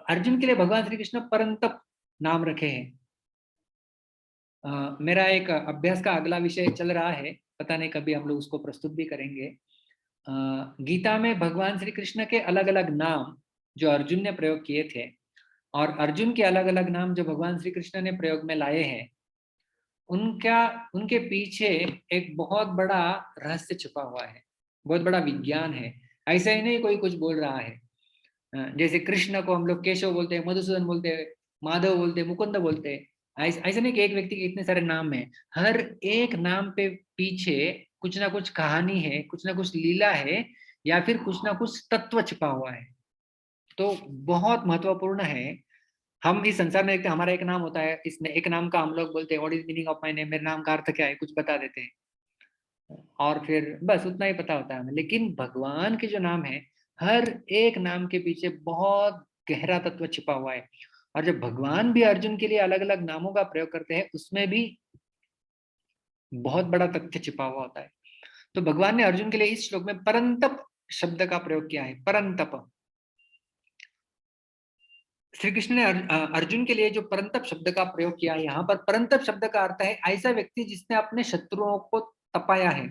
अर्जुन के लिए भगवान श्री कृष्ण परंतप नाम रखे हैं। मेरा एक अभ्यास का अगला विषय चल रहा है, पता नहीं कभी हम लोग उसको प्रस्तुत भी करेंगे। गीता में भगवान श्री कृष्ण के अलग अलग नाम जो अर्जुन ने प्रयोग किए थे और अर्जुन के अलग अलग नाम जो भगवान श्री कृष्ण ने प्रयोग में लाए हैं, उनके पीछे एक बहुत बड़ा रहस्य छुपा हुआ है, बहुत बड़ा विज्ञान है। ऐसा ही नहीं कोई कुछ बोल रहा है। जैसे कृष्ण को हम लोग केशव बोलते हैं, मधुसूदन बोलते हैं, माधव बोलते हैं, मुकुंद बोलते हैं। ऐसा नहीं कि एक व्यक्ति के इतने सारे नाम हैं। हर एक नाम पे पीछे कुछ ना कुछ कहानी है, कुछ ना कुछ लीला है, या फिर कुछ ना कुछ तत्व छिपा हुआ है। तो बहुत महत्वपूर्ण है। हम इस संसार में देखते हैं हमारा एक नाम होता है, इसमें एक नाम का हम लोग बोलते हैं what is meaning of my name, मेरे नाम का अर्थ क्या है, कुछ बता देते हैं और फिर बस उतना ही पता होता है हमें। लेकिन भगवान के जो नाम है, हर एक नाम के पीछे बहुत गहरा तत्व छिपा हुआ है। और जब भगवान भी अर्जुन के लिए अलग अलग नामों का प्रयोग करते हैं, उसमें भी बहुत बड़ा तथ्य छिपा हुआ होता है। तो भगवान ने अर्जुन के लिए इस श्लोक में परंतप शब्द का प्रयोग किया है। परंतप, श्री कृष्ण ने अर्जुन के लिए जो परंतप शब्द का प्रयोग किया है, यहाँ पर परंतप शब्द का अर्थ है ऐसा व्यक्ति जिसने अपने शत्रुओं को तपाया है,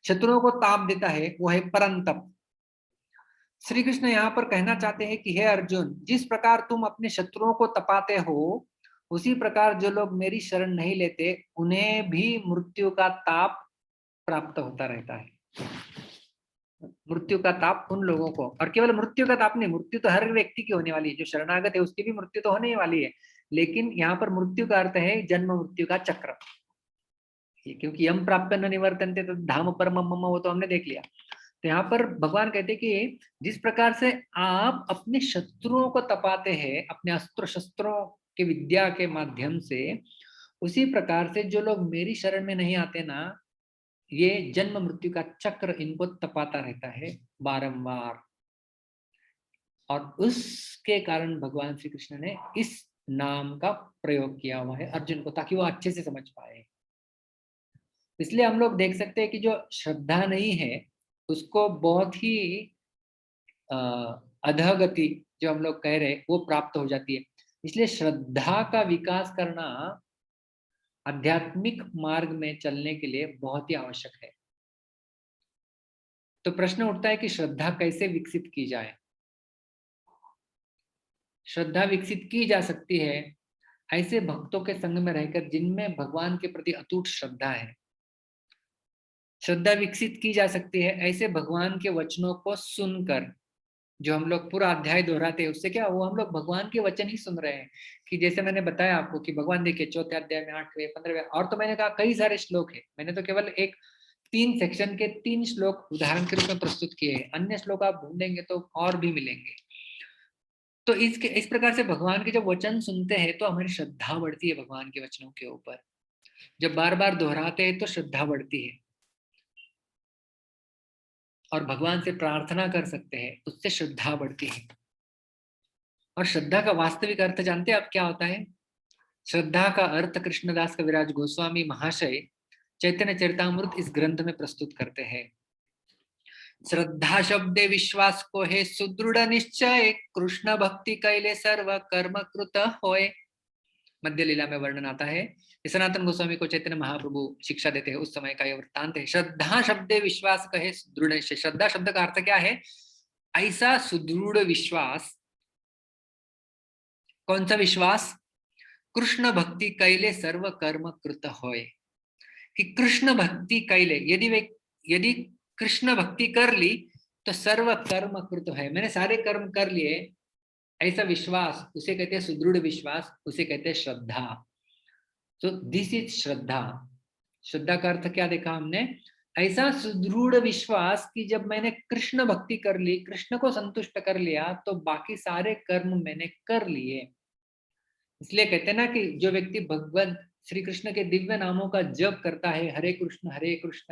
शत्रुओं को ताप देता है, वो है परंतप। श्री कृष्ण यहाँ पर कहना चाहते हैं कि हे अर्जुन, जिस प्रकार तुम अपने शत्रुओं को तपाते हो, उसी प्रकार जो लोग मेरी शरण नहीं लेते उन्हें भी मृत्यु का ताप प्राप्त होता रहता है। मृत्यु का ताप उन लोगों को, और केवल मृत्यु का ताप नहीं, मृत्यु तो हर व्यक्ति की होने वाली है, जो शरणागत है उसकी भी मृत्यु तो होने ही वाली है, लेकिन यहाँ पर मृत्यु का अर्थ है जन्म मृत्यु का चक्र, क्योंकि यम प्राप्त न निवर्तन्ते तो धाम परम मम, वो तो हमने देख लिया। तो यहाँ पर भगवान कहते हैं कि जिस प्रकार से आप अपने शत्रुओं को तपाते हैं अपने अस्त्र शस्त्रों के विद्या के माध्यम से, उसी प्रकार से जो लोग मेरी शरण में नहीं आते ना, ये जन्म मृत्यु का चक्र इनको तपाता रहता है बारंबार। और उसके कारण भगवान श्री कृष्ण ने इस नाम का प्रयोग किया हुआ है अर्जुन को, ताकि वो अच्छे से समझ पाए। इसलिए हम लोग देख सकते हैं कि जो श्रद्धा नहीं है उसको बहुत ही अधोगति जो हम लोग कह रहे हैं वो प्राप्त हो जाती है। इसलिए श्रद्धा का विकास करना आध्यात्मिक मार्ग में चलने के लिए बहुत ही आवश्यक है। तो प्रश्न उठता है कि श्रद्धा कैसे विकसित की जाए। श्रद्धा विकसित की जा सकती है ऐसे भक्तों के संग में रहकर जिनमें भगवान के प्रति अटूट श्रद्धा है। श्रद्धा विकसित की जा सकती है ऐसे भगवान के वचनों को सुनकर, जो हम लोग पूरा अध्याय दोहराते हैं उससे क्या, वो हम लोग भगवान के वचन ही सुन रहे हैं। कि जैसे मैंने बताया आपको कि भगवान देखिए 4थे अध्याय में 8वें 15वें, और तो मैंने कहा कई सारे श्लोक है, मैंने तो केवल एक 3 सेक्शन के 3 श्लोक उदाहरण के रूप में प्रस्तुत किए हैं, अन्य श्लोक आप ढूंढेंगे तो और भी मिलेंगे। तो इस प्रकार से भगवान के जब वचन सुनते हैं तो हमारी श्रद्धा बढ़ती है भगवान के वचनों के ऊपर। जब बार बार दोहराते हैं तो श्रद्धा बढ़ती है, और भगवान से प्रार्थना कर सकते हैं, उससे श्रद्धा बढ़ती है। और श्रद्धा का वास्तविक अर्थ जानते हैं आप क्या होता है? श्रद्धा का अर्थ कृष्णदास कविराज गोस्वामी महाशय चैतन्य चरितामृत इस ग्रंथ में प्रस्तुत करते हैं। श्रद्धा शब्दे विश्वास को है सुदृढ़ निश्चय, कृष्ण भक्ति कैले सर्व कर्म कृत होए। मध्य लीला में वर्णन आता है। सनातन गोस्वामी को चैतन्य महाप्रभु शिक्षा देते हैं, उस समय का यह वृत्तांत है। श्रद्धा शब्दे विश्वास कहे सुदृढ़ निश्चय। श्रद्धा शब्द का अर्थ क्या है? ऐसा सुदृढ़ विश्वास। कौन सा विश्वास? कृष्ण भक्ति कैले सर्व कर्म कृत होए, कि कृष्ण भक्ति कैले, यदि कृष्ण भक्ति कर ली तो सर्व कर्म कृत है, मैंने सारे कर्म कर लिए, ऐसा विश्वास उसे कहते हैं सुदृढ़ विश्वास, उसे कहते हैं श्रद्धा। तो दिस इज श्रद्धा। श्रद्धा का अर्थ क्या देखा हमने? ऐसा सुदृढ़ विश्वास कि जब मैंने कृष्ण भक्ति कर ली, कृष्ण को संतुष्ट कर लिया, तो बाकी सारे कर्म मैंने कर लिए। इसलिए कहते हैं ना कि जो व्यक्ति भगवान श्री कृष्ण के दिव्य नामों का जप करता है, हरे कृष्ण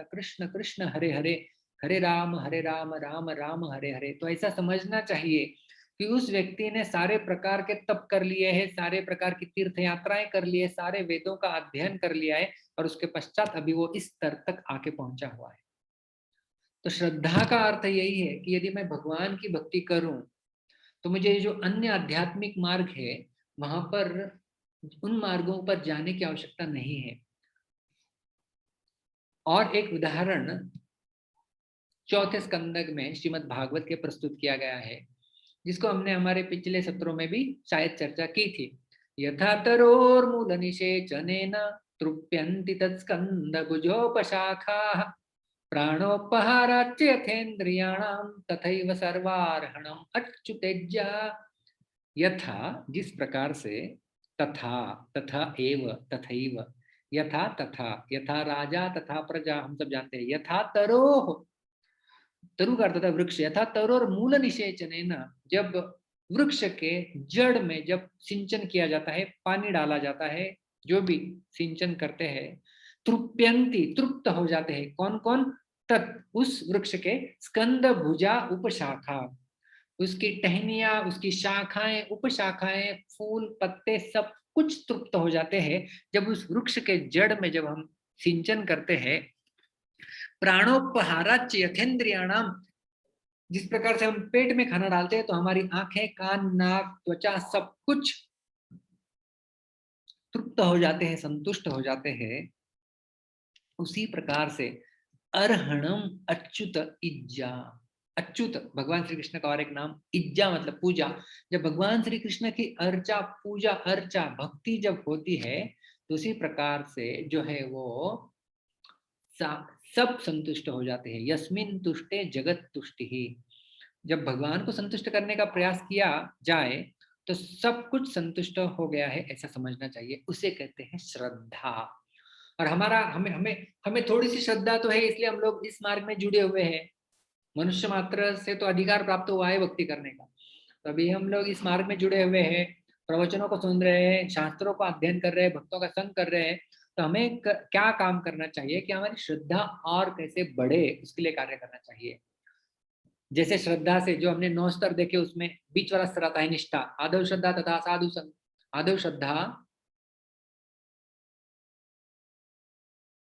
कृष्ण कृष्ण हरे हरे, हरे राम राम राम हरे हरे, तो ऐसा समझना चाहिए कि उस व्यक्ति ने सारे प्रकार के तप कर लिए हैं, सारे प्रकार की तीर्थ यात्राएं कर लिए, सारे वेदों का अध्ययन कर लिया है, और उसके पश्चात अभी वो इस स्तर तक आके पहुंचा हुआ है। तो श्रद्धा का अर्थ यही है कि यदि मैं भगवान की भक्ति करूं तो मुझे जो अन्य आध्यात्मिक मार्ग है वहां पर उन मार्गों पर जाने की आवश्यकता नहीं है। और एक उदाहरण 4थे स्कंद में श्रीमद् भागवत के प्रस्तुत किया गया है, जिसको हमने हमारे पिछले सत्रों में भी शायद चर्चा की थी। यथा तरोर्मूल निषेचनेन तृप्यन्ति तत्स्कंद भुजोपशाखाः, प्राणोपहाराच्च यथेन्द्रियाणां तथैव सर्वार्हणम् अच्युतेज्या। यथा, जिस प्रकार से, तथा, तथा एव, तथैव, यथा तथा, यथा राजा तथा प्रजा, हम सब जानते हैं। यथा तरोह, तरु का अर्थ था वृक्ष। यथा तरोर मूल निषेचनेन, जब वृक्ष के जड़ में जब सिंचन किया जाता है, पानी डाला जाता है, जो भी सिंचन करते हैं, तृप्यंती, तृप्त हो जाते हैं। कौन कौन? तत्, उस वृक्ष के स्कंद भुजा उपशाखा, उसकी टहनियां, उसकी शाखाएं, उपशाखाएं, फूल, पत्ते, सब कुछ तृप्त हो जाते हैं जब उस वृक्ष के जड़ में जब हम सिंचन करते हैं। प्राणोपहाराच्च यथेन्द्रियाणाम, जिस प्रकार से हम पेट में खाना डालते हैं तो हमारी आंखें, कान, नाक, त्वचा सब कुछ तृप्त हो जाते हैं, संतुष्ट हो जाते हैं। उसी प्रकार से अर्हणम अच्युत इज्जा, अच्युत भगवान श्री कृष्ण का और एक नाम, इज्जा मतलब पूजा। जब भगवान श्री कृष्ण की अर्चा, पूजा, अर्चा, भक्ति जब होती है तो उसी प्रकार से जो है वो सब संतुष्ट हो जाते हैं। यस्मिन तुष्टे जगत तुष्टि ही। जब भगवान को संतुष्ट करने का प्रयास किया जाए तो सब कुछ संतुष्ट हो गया है, ऐसा समझना चाहिए। उसे कहते हैं श्रद्धा। और हमारा हमें हमें हमें थोड़ी सी श्रद्धा तो है, इसलिए हम लोग इस मार्ग में जुड़े हुए हैं। मनुष्य मात्र से तो अधिकार प्राप्त हुआ है भक्ति करने का। तो अभी हम लोग इस मार्ग में जुड़े हुए हैं, प्रवचनों को सुन रहे हैं, शास्त्रों का अध्ययन कर रहे हैं, भक्तों का संग कर रहे हैं। तो हमें क्या काम करना चाहिए कि हमारी श्रद्धा और कैसे बढ़े, उसके लिए कार्य करना चाहिए। जैसे श्रद्धा से जो हमने 9 स्तर देखे, उसमें बीच वाला स्तर आता है निष्ठा, आदव श्रद्धा तथा साधु संग। आदव श्रद्धा,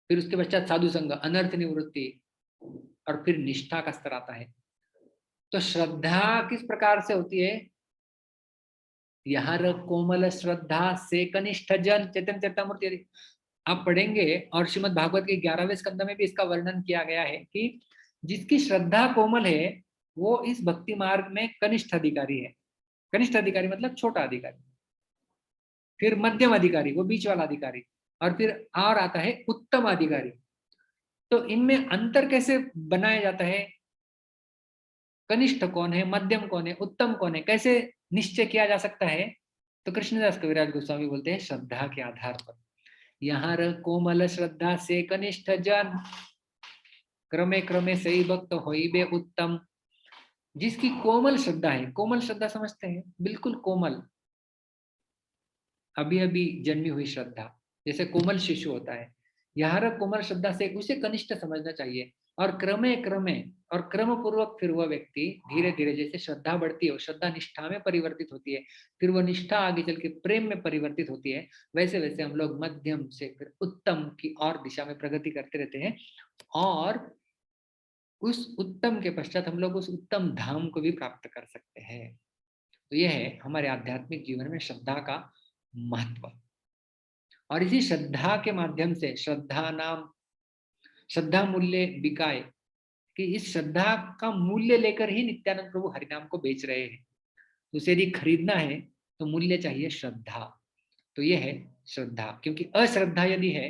फिर उसके पश्चात साधु संग, अनर्थ निवृत्ति, और फिर निष्ठा का स्तर आता है। तो श्रद्धा किस प्रकार से होती है? यहाँ कोमल श्रद्धा से कनिष्ठ जन, चैतन्य चरितामृत आप पढ़ेंगे, और श्रीमद् भागवत के 11वें स्कंद में भी इसका वर्णन किया गया है कि जिसकी श्रद्धा कोमल है वो इस भक्ति मार्ग में कनिष्ठ अधिकारी है। कनिष्ठ अधिकारी मतलब छोटा अधिकारी, फिर मध्यम अधिकारी, वो बीच वाला अधिकारी, और फिर और आता है उत्तम अधिकारी। तो इनमें अंतर कैसे बनाया जाता है? कनिष्ठ कौन है, मध्यम कौन है, उत्तम कौन है, कैसे निश्चय किया जा सकता है? तो कृष्णदास कविराज गोस्वामी बोलते हैं श्रद्धा के आधार पर। यहाँ कोमल श्रद्धा से कनिष्ठ जन, क्रमे क्रमे सही भक्त होइबे उत्तम। जिसकी कोमल श्रद्धा है, कोमल श्रद्धा समझते हैं, बिल्कुल कोमल, अभी अभी जन्मी हुई श्रद्धा, जैसे कोमल शिशु होता है। यहाँ कोमल श्रद्धा से उसे कनिष्ठ समझना चाहिए। और क्रमे क्रमे और क्रम पूर्वक फिर वह व्यक्ति धीरे धीरे, जैसे श्रद्धा बढ़ती है, श्रद्धा निष्ठा में परिवर्तित होती है, फिर वो निष्ठा आगे चल के प्रेम में परिवर्तित होती है। वैसे वैसे हम लोग मध्यम से फिर उत्तम की और दिशा में प्रगति करते रहते हैं, और उस उत्तम के पश्चात हम लोग उस उत्तम धाम को भी प्राप्त कर सकते हैं। तो यह है हमारे आध्यात्मिक जीवन में श्रद्धा का महत्व। और इसी श्रद्धा के माध्यम से श्रद्धा मूल्य बिकाए, कि इस श्रद्धा का मूल्य लेकर ही नित्यानंद प्रभु हरिनाम को बेच रहे हैं। तो उसे यदि खरीदना है तो मूल्य चाहिए श्रद्धा। तो यह है श्रद्धा, क्योंकि अश्रद्धा यदि है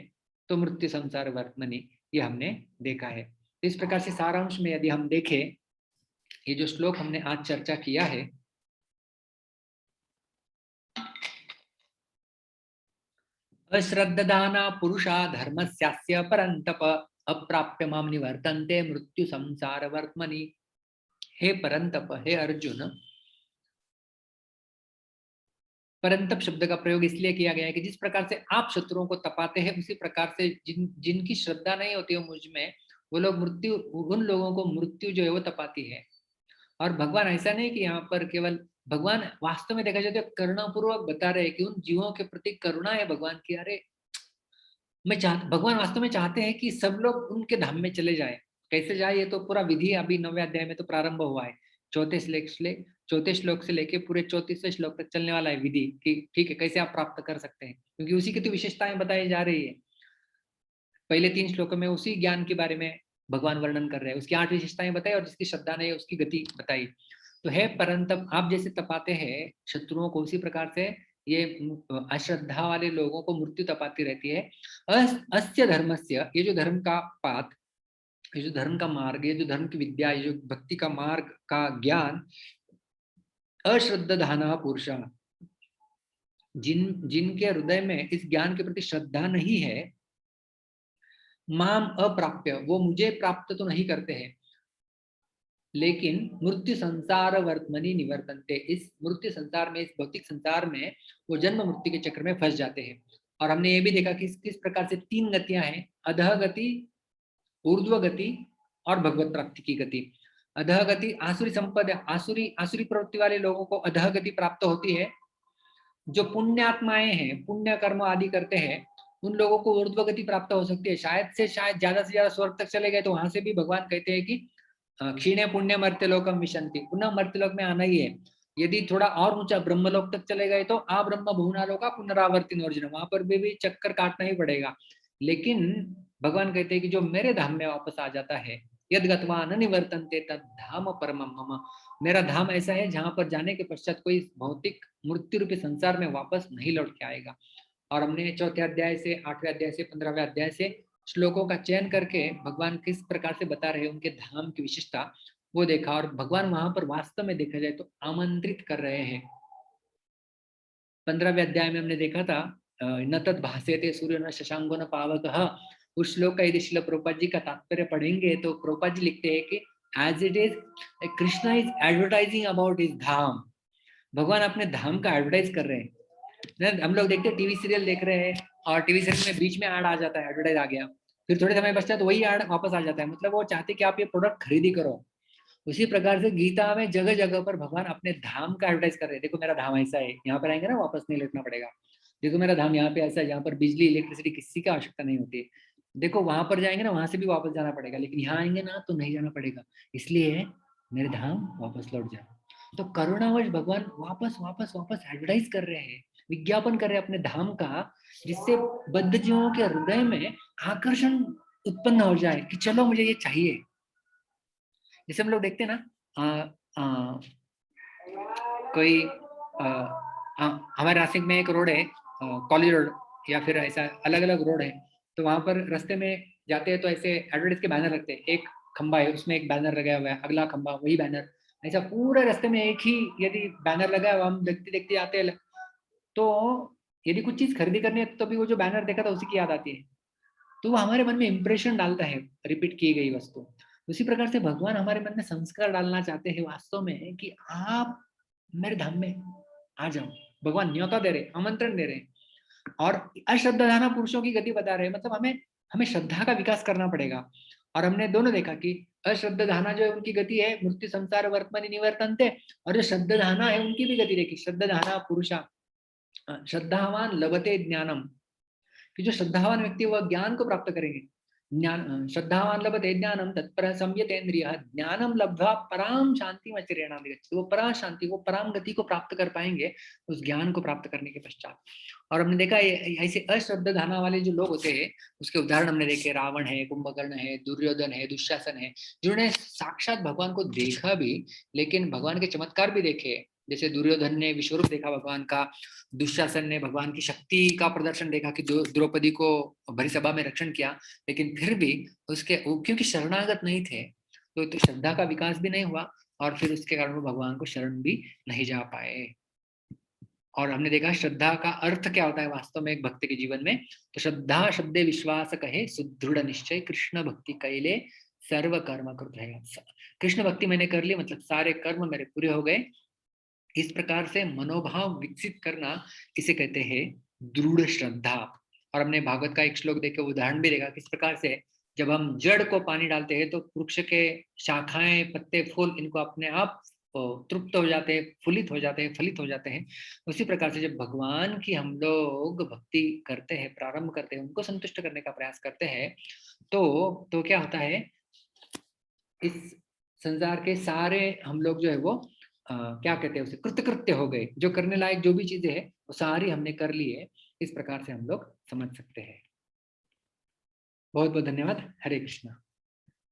तो मृत्यु संसार वर्तमनि, ये हमने देखा है। तो इस प्रकार से सारांश में यदि हम देखें, ये जो श्लोक हमने आज चर्चा किया है, अश्रद्धाना पुरुषा धर्मस्यास्य परंतप, अप्राप्य माम निवर्तन्ते मृत्यु संसार वर्तमनि। हे परंतप, हे अर्जुन, परंतप शब्द का प्रयोग इसलिए किया गया है कि जिस प्रकार से आप शत्रुओं को तपाते हैं, उसी प्रकार से जिनकी श्रद्धा नहीं होती है मुझ में, वो लोग उन लोगों को मृत्यु जो है वो तपाती है। और भगवान ऐसा नहीं कि यहाँ पर केवल, भगवान वास्तव में देखा जाए तो करुणापूर्वक बता रहे हैं कि उन जीवों के प्रति करुणा है भगवान की। अरे भगवान वास्तव में चाहते हैं कि सब लोग उनके धाम में चले जाए। कैसे जाए ये तो पूरा विधि अभी 9वें अध्याय में तो प्रारंभ हुआ है। चौथे श्लोक से लेके पूरे 34वें श्लोक तक चलने वाला है विधि कि ठीक है कैसे आप प्राप्त कर सकते हैं, क्योंकि उसी की तो विशेषताएं बताई जा रही है। पहले 3 श्लोकों में उसी ज्ञान के बारे में भगवान वर्णन कर रहे हैं, उसकी 8 विशेषताएं बताई और जिसकी श्रद्धा नहीं है उसकी गति बताई। तो है परंतप, आप जैसे तपाते हैं शत्रुओं को, उसी प्रकार से ये अश्रद्धा वाले लोगों को मृत्यु तपाती रहती है। अस्य धर्मस्य, ये जो धर्म का पाथ, ये जो धर्म का मार्ग, ये जो धर्म की विद्या, ये जो भक्ति का मार्ग का ज्ञान, अश्रद्धाना पुरुषा, जिनके हृदय में इस ज्ञान के प्रति श्रद्धा नहीं है, माम अप्राप्य, वो मुझे प्राप्त तो नहीं करते हैं, लेकिन मृत्यु संसार वर्तमनि निवर्तन्ते, इस मृत्यु संसार में, इस भौतिक संसार में वो जन्म मृत्यु के चक्र में फंस जाते हैं। और हमने ये भी देखा कि किस प्रकार से 3 गतियां हैं, अधः गति, ऊर्ध्व गति और भगवत प्राप्ति की गति। अधः गति आसुरी संपद, आसुरी प्रवृत्ति वाले लोगों को अधः गति प्राप्त होती है। जो पुण्यात्माएं हैं, पुण्य कर्म आदि करते हैं, उन लोगों को ऊर्ध्व गति प्राप्त हो सकती है। शायद से ज्यादा स्वर्ग तक चले गए तो वहां से भी भगवान कहते हैं कि क्षीणे पुण्य मर्त्यलोकम विशंति, पुनः मर्त्यलोक में आना ही है। यदि थोड़ा और ऊंचा ब्रह्मलोक तक चले गए तो आ ब्रह्म भुवनालोका पुनरावर्तिन अर्जुन, वहां पर भी चक्कर काटना ही पड़ेगा। लेकिन भगवान कहते हैं कि जो मेरे धाम में वापस आ जाता है, यद गत्वा न निवर्तन्ते तद धाम परमम मम, मेरा धाम ऐसा है जहां पर जाने के पश्चात कोई भौतिक मृत्यु रूपी संसार में वापस नहीं लौट के आएगा। और हमने 4थे अध्याय से 8वें अध्याय से 15वें अध्याय से श्लोकों का चयन करके भगवान किस प्रकार से बता रहे हैं उनके धाम की विशेषता वो देखा, और भगवान वहां पर वास्तव में देखा जाए तो आमंत्रित कर रहे हैं। 15वें अध्याय में हमने देखा था न तत् भास्यते सूर्य न शशांको न पावकः। उस श्लोक का यदि श्रील प्रभुपाद जी का तात्पर्य पढ़ेंगे तो प्रभुपाद जी लिखते हैं कि as it is Krishna is advertising about his dham. भगवान अपने धाम का एडवर्टाइज कर रहे हैं। हम लोग देखते हैं टीवी सीरियल देख रहे हैं और टीवी सीरियल में बीच में ऐड आ जाता है, एडवर्टाइज आ गया, फिर थोड़े समय पश्चात वही ऐड वापस आ जाता है, मतलब वो चाहते कि आप ये प्रोडक्ट खरीदी करो। उसी प्रकार से गीता में जगह जगह पर भगवान अपने धाम का एडवर्टाइज कर रहे हैं। देखो मेरा धाम ऐसा है, यहाँ पर आएंगे ना वापस नहीं लौटना पड़ेगा। देखो मेरा धाम यहाँ पे ऐसा है, यहाँ पर बिजली इलेक्ट्रिसिटी किसी की आवश्यकता नहीं होती। देखो वहां पर जाएंगे ना, वहां से भी वापस जाना पड़ेगा, लेकिन यहाँ आएंगे ना तो नहीं जाना पड़ेगा, इसलिए मेरे धाम वापस लौट जाओ। तो करुणावश भगवान वापस वापस वापस एडवर्टाइज कर रहे हैं, विज्ञापन कर रहे हैं अपने धाम का, जिससे बद्धजीवों के हृदय में आकर्षण उत्पन्न हो जाए कि चलो मुझे ये चाहिए। जैसे हम लोग देखते हैं ना, कोई हमारे नासिक में एक रोड है कॉलेज रोड, या फिर ऐसा अलग अलग रोड है, तो वहां पर रास्ते में जाते हैं तो ऐसे एडवर्टाइज के बैनर रखते हैं। एक खंबा है उसमें एक बैनर लगा हुआ है, अगला खंबा वही बैनर, ऐसा पूरे रास्ते में एक ही यदि बैनर लगा हुआ, हम देखते देखते आते हैं, तो यदि कुछ चीज खरीदी करनी है तो भी वो जो बैनर देखा था उसी की याद आती है, तो वो हमारे मन में इंप्रेशन डालता है रिपीट की गई वस्तु। उसी प्रकार से भगवान हमारे मन में संस्कार डालना चाहते हैं वास्तव में कि आप मेरे धाम में आ जाओ। भगवान न्योता दे रहे, आमंत्रण दे रहे, और अश्रद्धाना पुरुषों की गति बता रहे हैं, मतलब हमें श्रद्धा का विकास करना पड़ेगा। और हमने दोनों देखा कि अश्रद्धाना जो है उनकी गति है मृत्यु संसार वर्तमानी निवर्तन्ते, और जो श्रद्धाना है उनकी भी गति देखी, श्रद्धाना पुरुषा श्रद्धावान लभते ज्ञानम, कि जो श्रद्धावान व्यक्ति वह ज्ञान को प्राप्त करेंगे। ज्ञान श्रद्धावान लभते ज्ञानम तत्पर संयतेन्द्रियः ज्ञानम लब्ध्वा पराम शांति मचिरेणाधिगच्छति, वो पराम शांति, वो पराम गति को प्राप्त कर पाएंगे उस ज्ञान को प्राप्त करने के पश्चात। और हमने देखा ऐसे अश्रद्धाना वाले जो लोग होते हैं उसके उदाहरण हमने देखे, रावण है, कुंभकर्ण है, दुर्योधन है, दुशासन है, जिन्होंने साक्षात भगवान को देखा भी लेकिन भगवान के चमत्कार भी देखे। जैसे दुर्योधन ने विश्वरूप देखा भगवान का, दुशासन ने भगवान की शक्ति का प्रदर्शन देखा कि द्रौपदी को भरी सभा में रक्षण किया, लेकिन फिर भी उसके क्योंकि शरणागत नहीं थे तो श्रद्धा का विकास भी नहीं हुआ, और फिर उसके कारण वो भगवान को शरण भी नहीं जा पाए। और हमने देखा श्रद्धा का अर्थ क्या होता है वास्तव में एक भक्त के जीवन में, तो श्रद्धा शब्दे विश्वास कहे सुदृढ़ निश्चय कृष्ण भक्ति कैले सर्व कर्म कृत है। कृष्ण भक्ति मैंने कर ली मतलब सारे कर्म मेरे पूरे हो गए। इस प्रकार से मनोभाव विकसित करना इसे कहते हैं दृढ़ श्रद्धा। और हमने भागवत का एक श्लोक देखे, उदाहरण भी देखा किस प्रकार से जब हम जड़ को पानी डालते हैं तो वृक्ष के शाखाएं, पत्ते, फूल इनको अपने आप तृप्त हो जाते हैं, फुलित हो जाते हैं, फलित हो जाते हैं। उसी प्रकार से जब भगवान की हम लोग भक्ति करते हैं, प्रारंभ करते हैं, उनको संतुष्ट करने का प्रयास करते हैं, तो क्या होता है, इस संसार के सारे हम लोग जो है वो क्या कहते हैं उसे, कृतकृत्य हो गए। जो करने लायक जो भी चीजें हैं वो सारी हमने कर ली है। इस प्रकार से हम लोग समझ सकते हैं। बहुत बहुत धन्यवाद। हरे कृष्णा।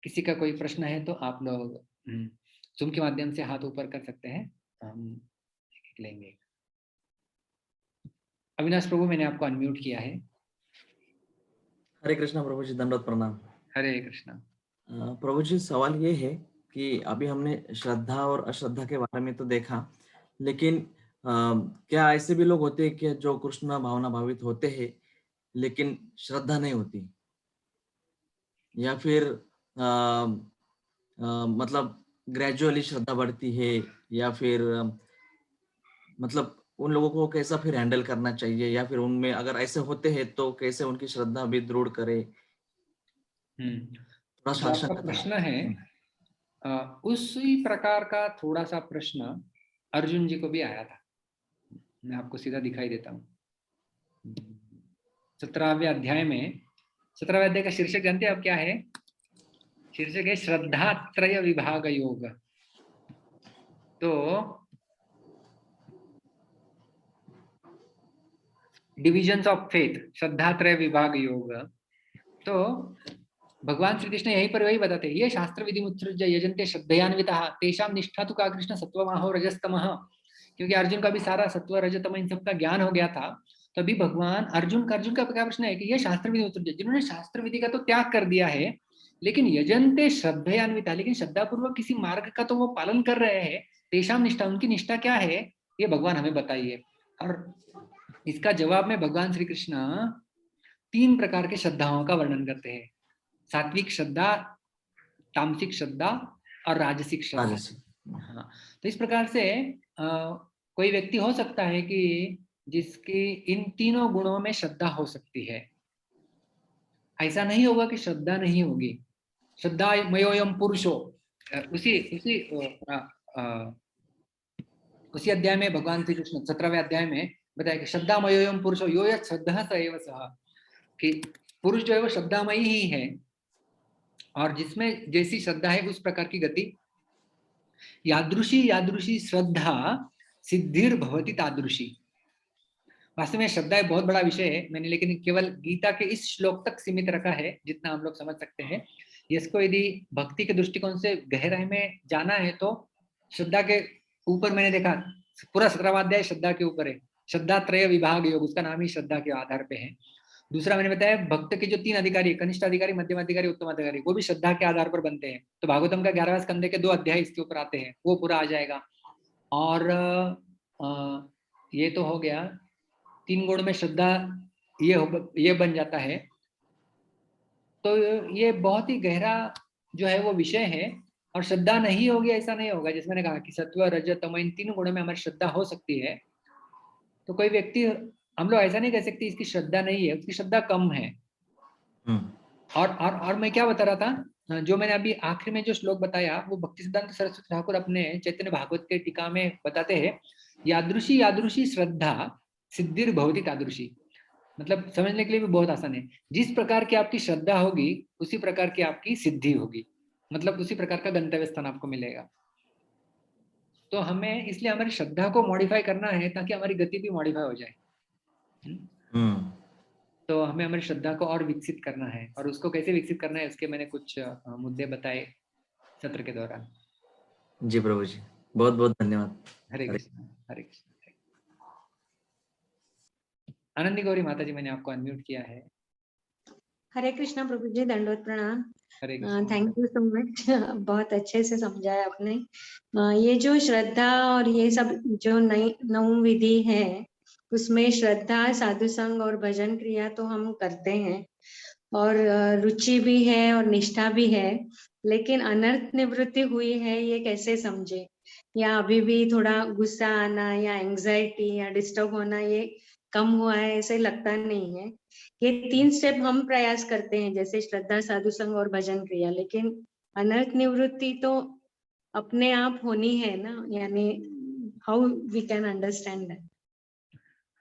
किसी का कोई प्रश्न है तो आप लोग जूम के माध्यम से हाथ ऊपर कर सकते हैं, हम लेंगे। अविनाश प्रभु मैंने आपको अनम्यूट किया है। हरे कृष्णा प्रभु जी, दंडवत प्रणाम। हरे कृष्णा। प्रभु जी, सवाल ये है कि अभी हमने श्रद्धा और अश्रद्धा के बारे में तो देखा, लेकिन क्या ऐसे भी लोग होते हैं कि जो कृष्ण भावना भावित होते हैं लेकिन श्रद्धा नहीं होती, या फिर मतलब ग्रेजुअली श्रद्धा बढ़ती है, या फिर मतलब उन लोगों को कैसा फिर हैंडल करना चाहिए, या फिर उनमें अगर ऐसे होते हैं तो कैसे उनकी श्रद्धा भी दृढ़ करे? थोड़ा सा आशा आपका प्रश्न है उसी प्रकार का थोड़ा सा प्रश्न अर्जुन जी को भी आया था। मैं आपको सीधा दिखाई देता हूँ। 17वें अध्याय में, 17वें अध्याय का शीर्षक जानते हैं आप क्या है? शीर्षक है श्रद्धात्रय विभाग योग। तो डिविजन्स ऑफ फेथ, श्रद्धात्रय विभाग योग। तो भगवान श्री कृष्ण यहीं पर वही बताते हैं, ये शास्त्र विधि मुत्सृज्य यजन्ते श्रद्धयान्विताः तेषां निष्ठा तु का कृष्ण सत्वमाहो रजस्तमः। क्योंकि अर्जुन का भी सारा सत्व रजतम इन सबका ज्ञान हो गया था, तो अभी भगवान अर्जुन का क्या प्रश्न है कि ये शास्त्र विधि उत्तर जिन्होंने शास्त्र विधि का तो त्याग कर दिया है, लेकिन यजन्ते श्रद्धयान्विता, लेकिन श्रद्धापूर्वक किसी मार्ग का तो वो पालन कर रहे हैं, तेषाम निष्ठा, उनकी निष्ठा क्या है, ये भगवान हमें बताइए। और इसका जवाब में भगवान श्री कृष्ण 3 प्रकार के श्रद्धाओं का वर्णन करते हैं, सात्विक श्रद्धा, तामसिक श्रद्धा और राजसिक श्रद्धा। राजसिक। हाँ, तो इस प्रकार से कोई व्यक्ति हो सकता है कि जिसकी इन तीनों गुणों में श्रद्धा हो सकती है। ऐसा नहीं होगा कि श्रद्धा नहीं होगी। श्रद्धा मयोयम पुरुषो, उसी अध्याय में भगवान श्री कृष्ण 17वें अध्याय में बताया कि श्रद्धा मयोयम पुरुषो यो यत् श्रद्धा स एव सः, कि पुरुष जो है वो श्रद्धामयी ही है, और जिसमें जैसी श्रद्धा है उस प्रकार की गति। यादृशी यादृशी श्रद्धा सिद्धिर भवति तादृशी। वास्तव में श्रद्धा एक बहुत बड़ा विषय है, मैंने लेकिन केवल गीता के इस श्लोक तक सीमित रखा है जितना हम लोग समझ सकते हैं। इसको यदि भक्ति के दृष्टिकोण से गहराई में जाना है तो श्रद्धा के ऊपर मैंने देखा पूरा 17वां अध्याय श्रद्धा के ऊपर है। श्रद्धा त्रय विभाग योग, उसका नाम ही श्रद्धा के आधार पे है। दूसरा मैंने बताया भक्त के जो 3 अधिकारी, कनिष्ठ अधिकारी, मध्यम अधिकारी, उत्तम अधिकारी, वो भी श्रद्धा के आधार पर बनते हैं। तो भागवतम का 11वें स्कंदे के 2 अध्याय इसके ऊपर आते हैं, वो पूरा आ जाएगा। और ये तो हो गया 3 गुण में श्रद्धा, ये बन जाता है। तो ये बहुत ही गहरा जो है वो विषय है। और श्रद्धा नहीं होगी ऐसा नहीं होगा, जैसे मैंने कहा कि सत्व रज तम इन 3 गुणों में हमारी श्रद्धा हो सकती है। तो कोई व्यक्ति, हम लोग ऐसा नहीं कह सकते इसकी श्रद्धा नहीं है, उसकी श्रद्धा कम है। और मैं क्या बता रहा था, जो मैंने अभी आखिर में जो श्लोक बताया वो भक्ति सिद्धांत सरस्वती ठाकुर अपने चैतन्य भागवत के टीका में बताते हैं, यादृशी यादृशी श्रद्धा सिद्धिर भवति तादृशी। मतलब समझने के लिए भी बहुत आसान है। जिस प्रकार की आपकी श्रद्धा होगी उसी प्रकार की आपकी सिद्धि होगी, मतलब उसी प्रकार का गंतव्य स्थान आपको मिलेगा। तो हमें इसलिए हमारी श्रद्धा को मॉडिफाई करना है ताकि हमारी गति भी मॉडिफाई हो जाए। तो हमें हमारी श्रद्धा को और विकसित करना है, और उसको कैसे विकसित करना है उसके मैंने कुछ मुद्दे बताए सत्र के दौरान। जी प्रभु जी, बहुत बहुत धन्यवाद। हरे कृष्ण, हरे कृष्ण। आनंदी गौरी माता जी, मैंने आपको अनम्यूट किया है। हरे कृष्णा प्रभु जी, दंडवत प्रणाम। Hare Krishna. Thank you so much, बहुत अच्छे से समझाया आपने। ये जो श्रद्धा और ये सब जो नई 9 विधि है उसमें श्रद्धा, साधु संग और भजन क्रिया तो हम करते हैं, और रुचि भी है और निष्ठा भी है, लेकिन अनर्थ निवृत्ति हुई है ये कैसे समझे? या अभी भी थोड़ा गुस्सा आना या एंजाइटी या डिस्टर्ब होना ये कम हुआ है ऐसे लगता नहीं है। ये 3 स्टेप हम प्रयास करते हैं, जैसे श्रद्धा, साधु संग और भजन क्रिया, लेकिन अनर्थ निवृत्ति तो अपने आप होनी है ना, यानी how we can understand that?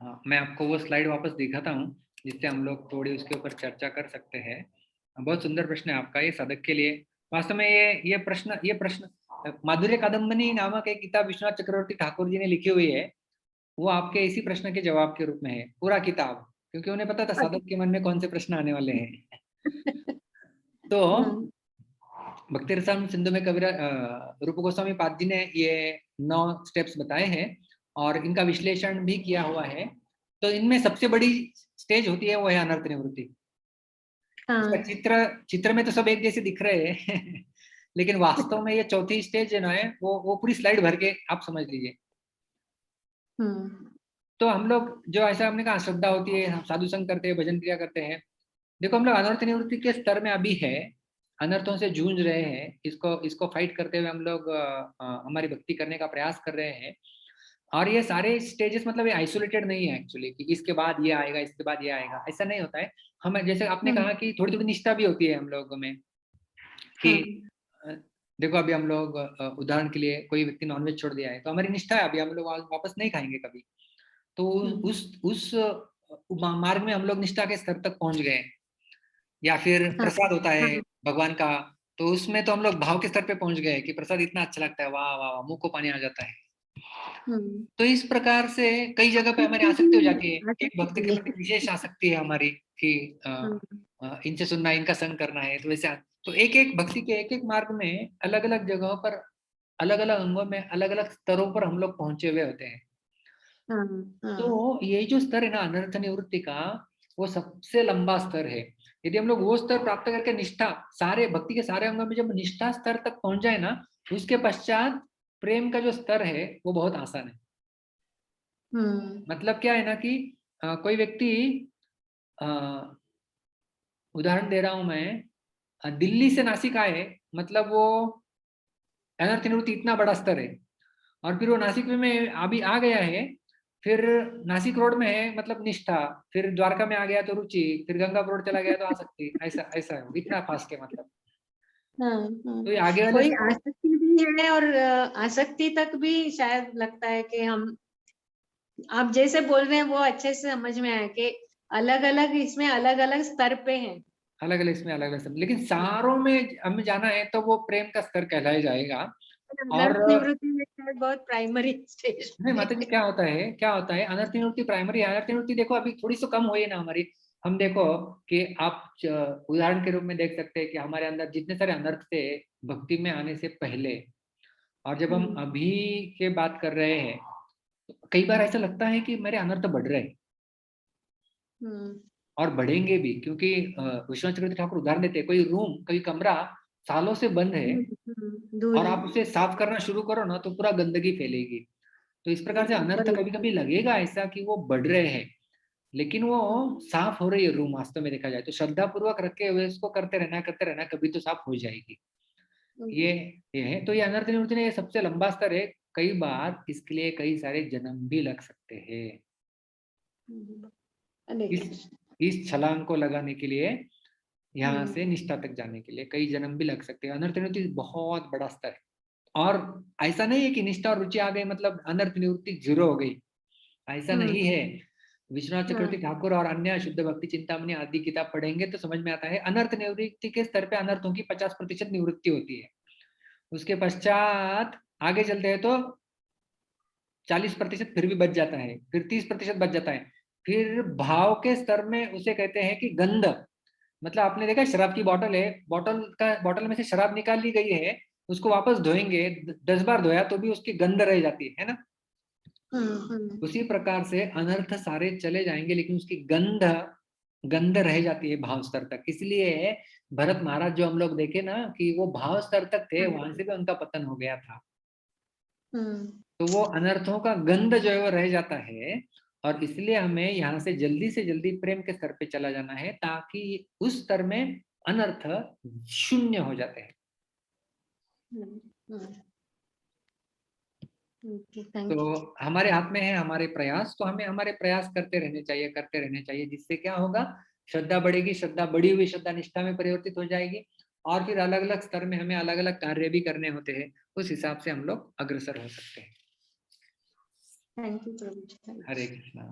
हाँ, मैं आपको वो स्लाइड वापस दिखाता हूँ जिससे हम लोग थोड़ी उसके ऊपर चर्चा कर सकते हैं। बहुत सुंदर प्रश्न है आपका, ये साधक के लिए। वास्तव में ये प्रश्न माधुर्य कादम्बनी नामक एक किताब विश्वनाथ चक्रवर्ती ठाकुर जी ने लिखी हुई है, वो आपके इसी प्रश्न के जवाब के रूप में है पूरा किताब, क्योंकि उन्हें पता था साधक के मन में कौन से प्रश्न आने वाले हैं। तो भक्ति रसायन सिंधु में कविराज रूप गोस्वामी पाद जी ने ये 9 स्टेप्स बताए हैं और इनका विश्लेषण भी किया हुआ है। तो इनमें सबसे बड़ी स्टेज होती है वो है अनर्थ निवृत्ति। इसका चित्र में तो सब एक जैसे दिख रहे हैं लेकिन वास्तव में ये चौथी स्टेज जो है वो पूरी स्लाइड भर के आप समझ लीजिए। तो हम लोग जो ऐसा हमने कहा श्रद्धा होती है, हम साधु संग करते हैं, भजन क्रिया करते हैं। देखो हम लोग अनर्थ निवृत्ति के स्तर में अभी है, अनर्थों से जूझ रहे हैं, इसको फाइट करते हुए हम लोग हमारी भक्ति करने का प्रयास कर रहे हैं। और ये सारे स्टेजेस मतलब ये आइसोलेटेड नहीं है एक्चुअली कि इसके बाद ये आएगा, इसके बाद ये आएगा, ऐसा नहीं होता है। हम जैसे आपने कहा कि थोड़ी थोड़ी निष्ठा भी होती है हम लोगों में कि देखो अभी हम लोग उदाहरण के लिए कोई व्यक्ति नॉनवेज छोड़ दिया है तो हमारी निष्ठा है अभी हम लोग वापस नहीं खाएंगे कभी। तो उस मार्ग में हम लोग निष्ठा के स्तर तक पहुंच गए। या फिर प्रसाद होता है भगवान का, तो उसमें तो हम लोग भाव के स्तर पे पहुंच गए कि प्रसाद इतना अच्छा लगता है, वाह वाह वाह, मुंह को पानी आ जाता है। तो इस प्रकार से कई जगह पे हमारी आसक्ति हो जाती है, एक भक्त के प्रति विशेष आसक्ति है हमारी कि इनसे सुनना, इनका संग करना है। तो वैसे तो एक एक भक्ति के एक एक मार्ग में अलग अलग जगहों पर, अलग अलग अंगों में, अलग अलग स्तरों पर हम लोग पहुंचे हुए होते हैं। हाँ, हाँ, तो ये जो स्तर है ना अनर्थ निवृत्ति का, वो सबसे लंबा स्तर है। यदि हम लोग वो स्तर प्राप्त करके निष्ठा, सारे भक्ति के सारे अंगों में जब निष्ठा स्तर तक पहुंच जाए ना, उसके पश्चात प्रेम का जो स्तर है वो बहुत आसान है। मतलब क्या है ना कि कोई व्यक्ति, उदाहरण दे रहा हूं मैं, दिल्ली से नासिक आए, मतलब वो अनर्थ निवृत्ति इतना बड़ा स्तर है, और फिर वो नासिक में अभी आ गया है, फिर नासिक रोड में है मतलब निष्ठा, फिर द्वारका में आ गया तो रुचि, फिर गंगा रोड चला गया तो आसक्ति, ऐसा ऐसा है, इतना फास्ट है मतलब। तो ये आगे वाले कोई आसक्ति भी है, और आसक्ति तक भी शायद लगता है कि हम, आप जैसे बोल रहे हैं वो अच्छे से समझ में आया कि अलग अलग इसमें अलग अलग स्तर पे हैं। अलग अलग इसमें अलग अलग सब, लेकिन सारों में हमें जाना है तो वो प्रेम का स्तर कहलाया जाएगा। और अनर्थ निवृत्ति में शायद बहुत प्राइमरी स्टेज नहीं माता जी, क्या होता है, क्या होता है, अनर्थ निवृत्ति प्राइमरी, अनर्थ निवृत्ति देखो अभी थोड़ी सी कम हुई है ना हमारी। हम देखो कि आप उदाहरण के रूप में देख सकते हैं कि हमारे अंदर जितने सारे अनर्थ थे भक्ति में आने से पहले, और जब हम अभी के बात कर रहे हैं, तो कई बार ऐसा लगता है कि मेरे अनर्थ बढ़ रहे हैं और बढ़ेंगे भी, क्योंकि विश्वनाथ चक्रवर्ती ठाकुर उदाहरण देते हैं, कोई रूम, कोई कमरा सालों से बंद है और आप उसे साफ करना शुरू करो ना तो पूरा गंदगी फैलेगी। तो इस प्रकार से अनर्थ कभी कभी लगेगा ऐसा कि वो बढ़ रहे हैं, लेकिन वो साफ हो रही है रूम, वास्तव में देखा जाए तो श्रद्धा पूर्वक रखे हुए इसको करते रहना कभी तो साफ हो जाएगी। ये है, तो ये अनर्थ निवृत्ति ने ये सबसे लंबा स्तर है। कई बार इसके लिए कई सारे जन्म भी लग सकते हैं, इस छलांग को लगाने के लिए, यहाँ से निष्ठा तक जाने के लिए कई जन्म भी लग सकते हैं। अनर्थ निवृत्ति बहुत बड़ा स्तर है, और ऐसा नहीं है कि निष्ठा और रुचि आ गई मतलब अनर्थ निवृत्ति जीरो हो गई, ऐसा नहीं है। विश्वनाथ चक्रवर्ती ठाकुर और अन्य शुद्ध भक्ति चिंतामणि आदि किताब पढ़ेंगे तो समझ में आता है, अनर्थ निवृत्ति के स्तर पे अनर्थों की 50% निवृत्ति होती है। उसके पश्चात आगे चलते हैं तो 40% फिर भी बच जाता है, फिर 30% बच जाता है, फिर भाव के स्तर में उसे कहते हैं कि गंध, मतलब आपने देखा शराब की बोतल है, बोतल में से शराब निकाल ली गई है, उसको वापस धोएंगे, 10 बार धोया तो भी उसकी गंध रह जाती है ना। उसी प्रकार से अनर्थ सारे चले जाएंगे लेकिन उसकी गंध रह जाती है भाव स्तर तक। इसलिए भरत महाराज जो हम लोग देखे ना कि वो भाव स्तर तक थे, वहां से भी उनका पतन हो गया था। तो वो अनर्थों का गंध जो है वो रह जाता है, और इसलिए हमें यहाँ से जल्दी प्रेम के स्तर पे चला जाना है ताकि उस स्तर में अनर्थ शून्य हो जाते हैं। तो हमारे हाथ में है हमारे प्रयास, तो हमें हमारे प्रयास करते रहने चाहिए, जिससे क्या होगा, श्रद्धा बढ़ेगी, श्रद्धा बढ़ी हुई श्रद्धा निष्ठा में परिवर्तित हो जाएगी, और फिर अलग अलग स्तर में हमें अलग अलग कार्य भी करने होते हैं, उस हिसाब से हम लोग अग्रसर हो सकते हैं। थैंक यू प्रभु जी। हरे कृष्णा।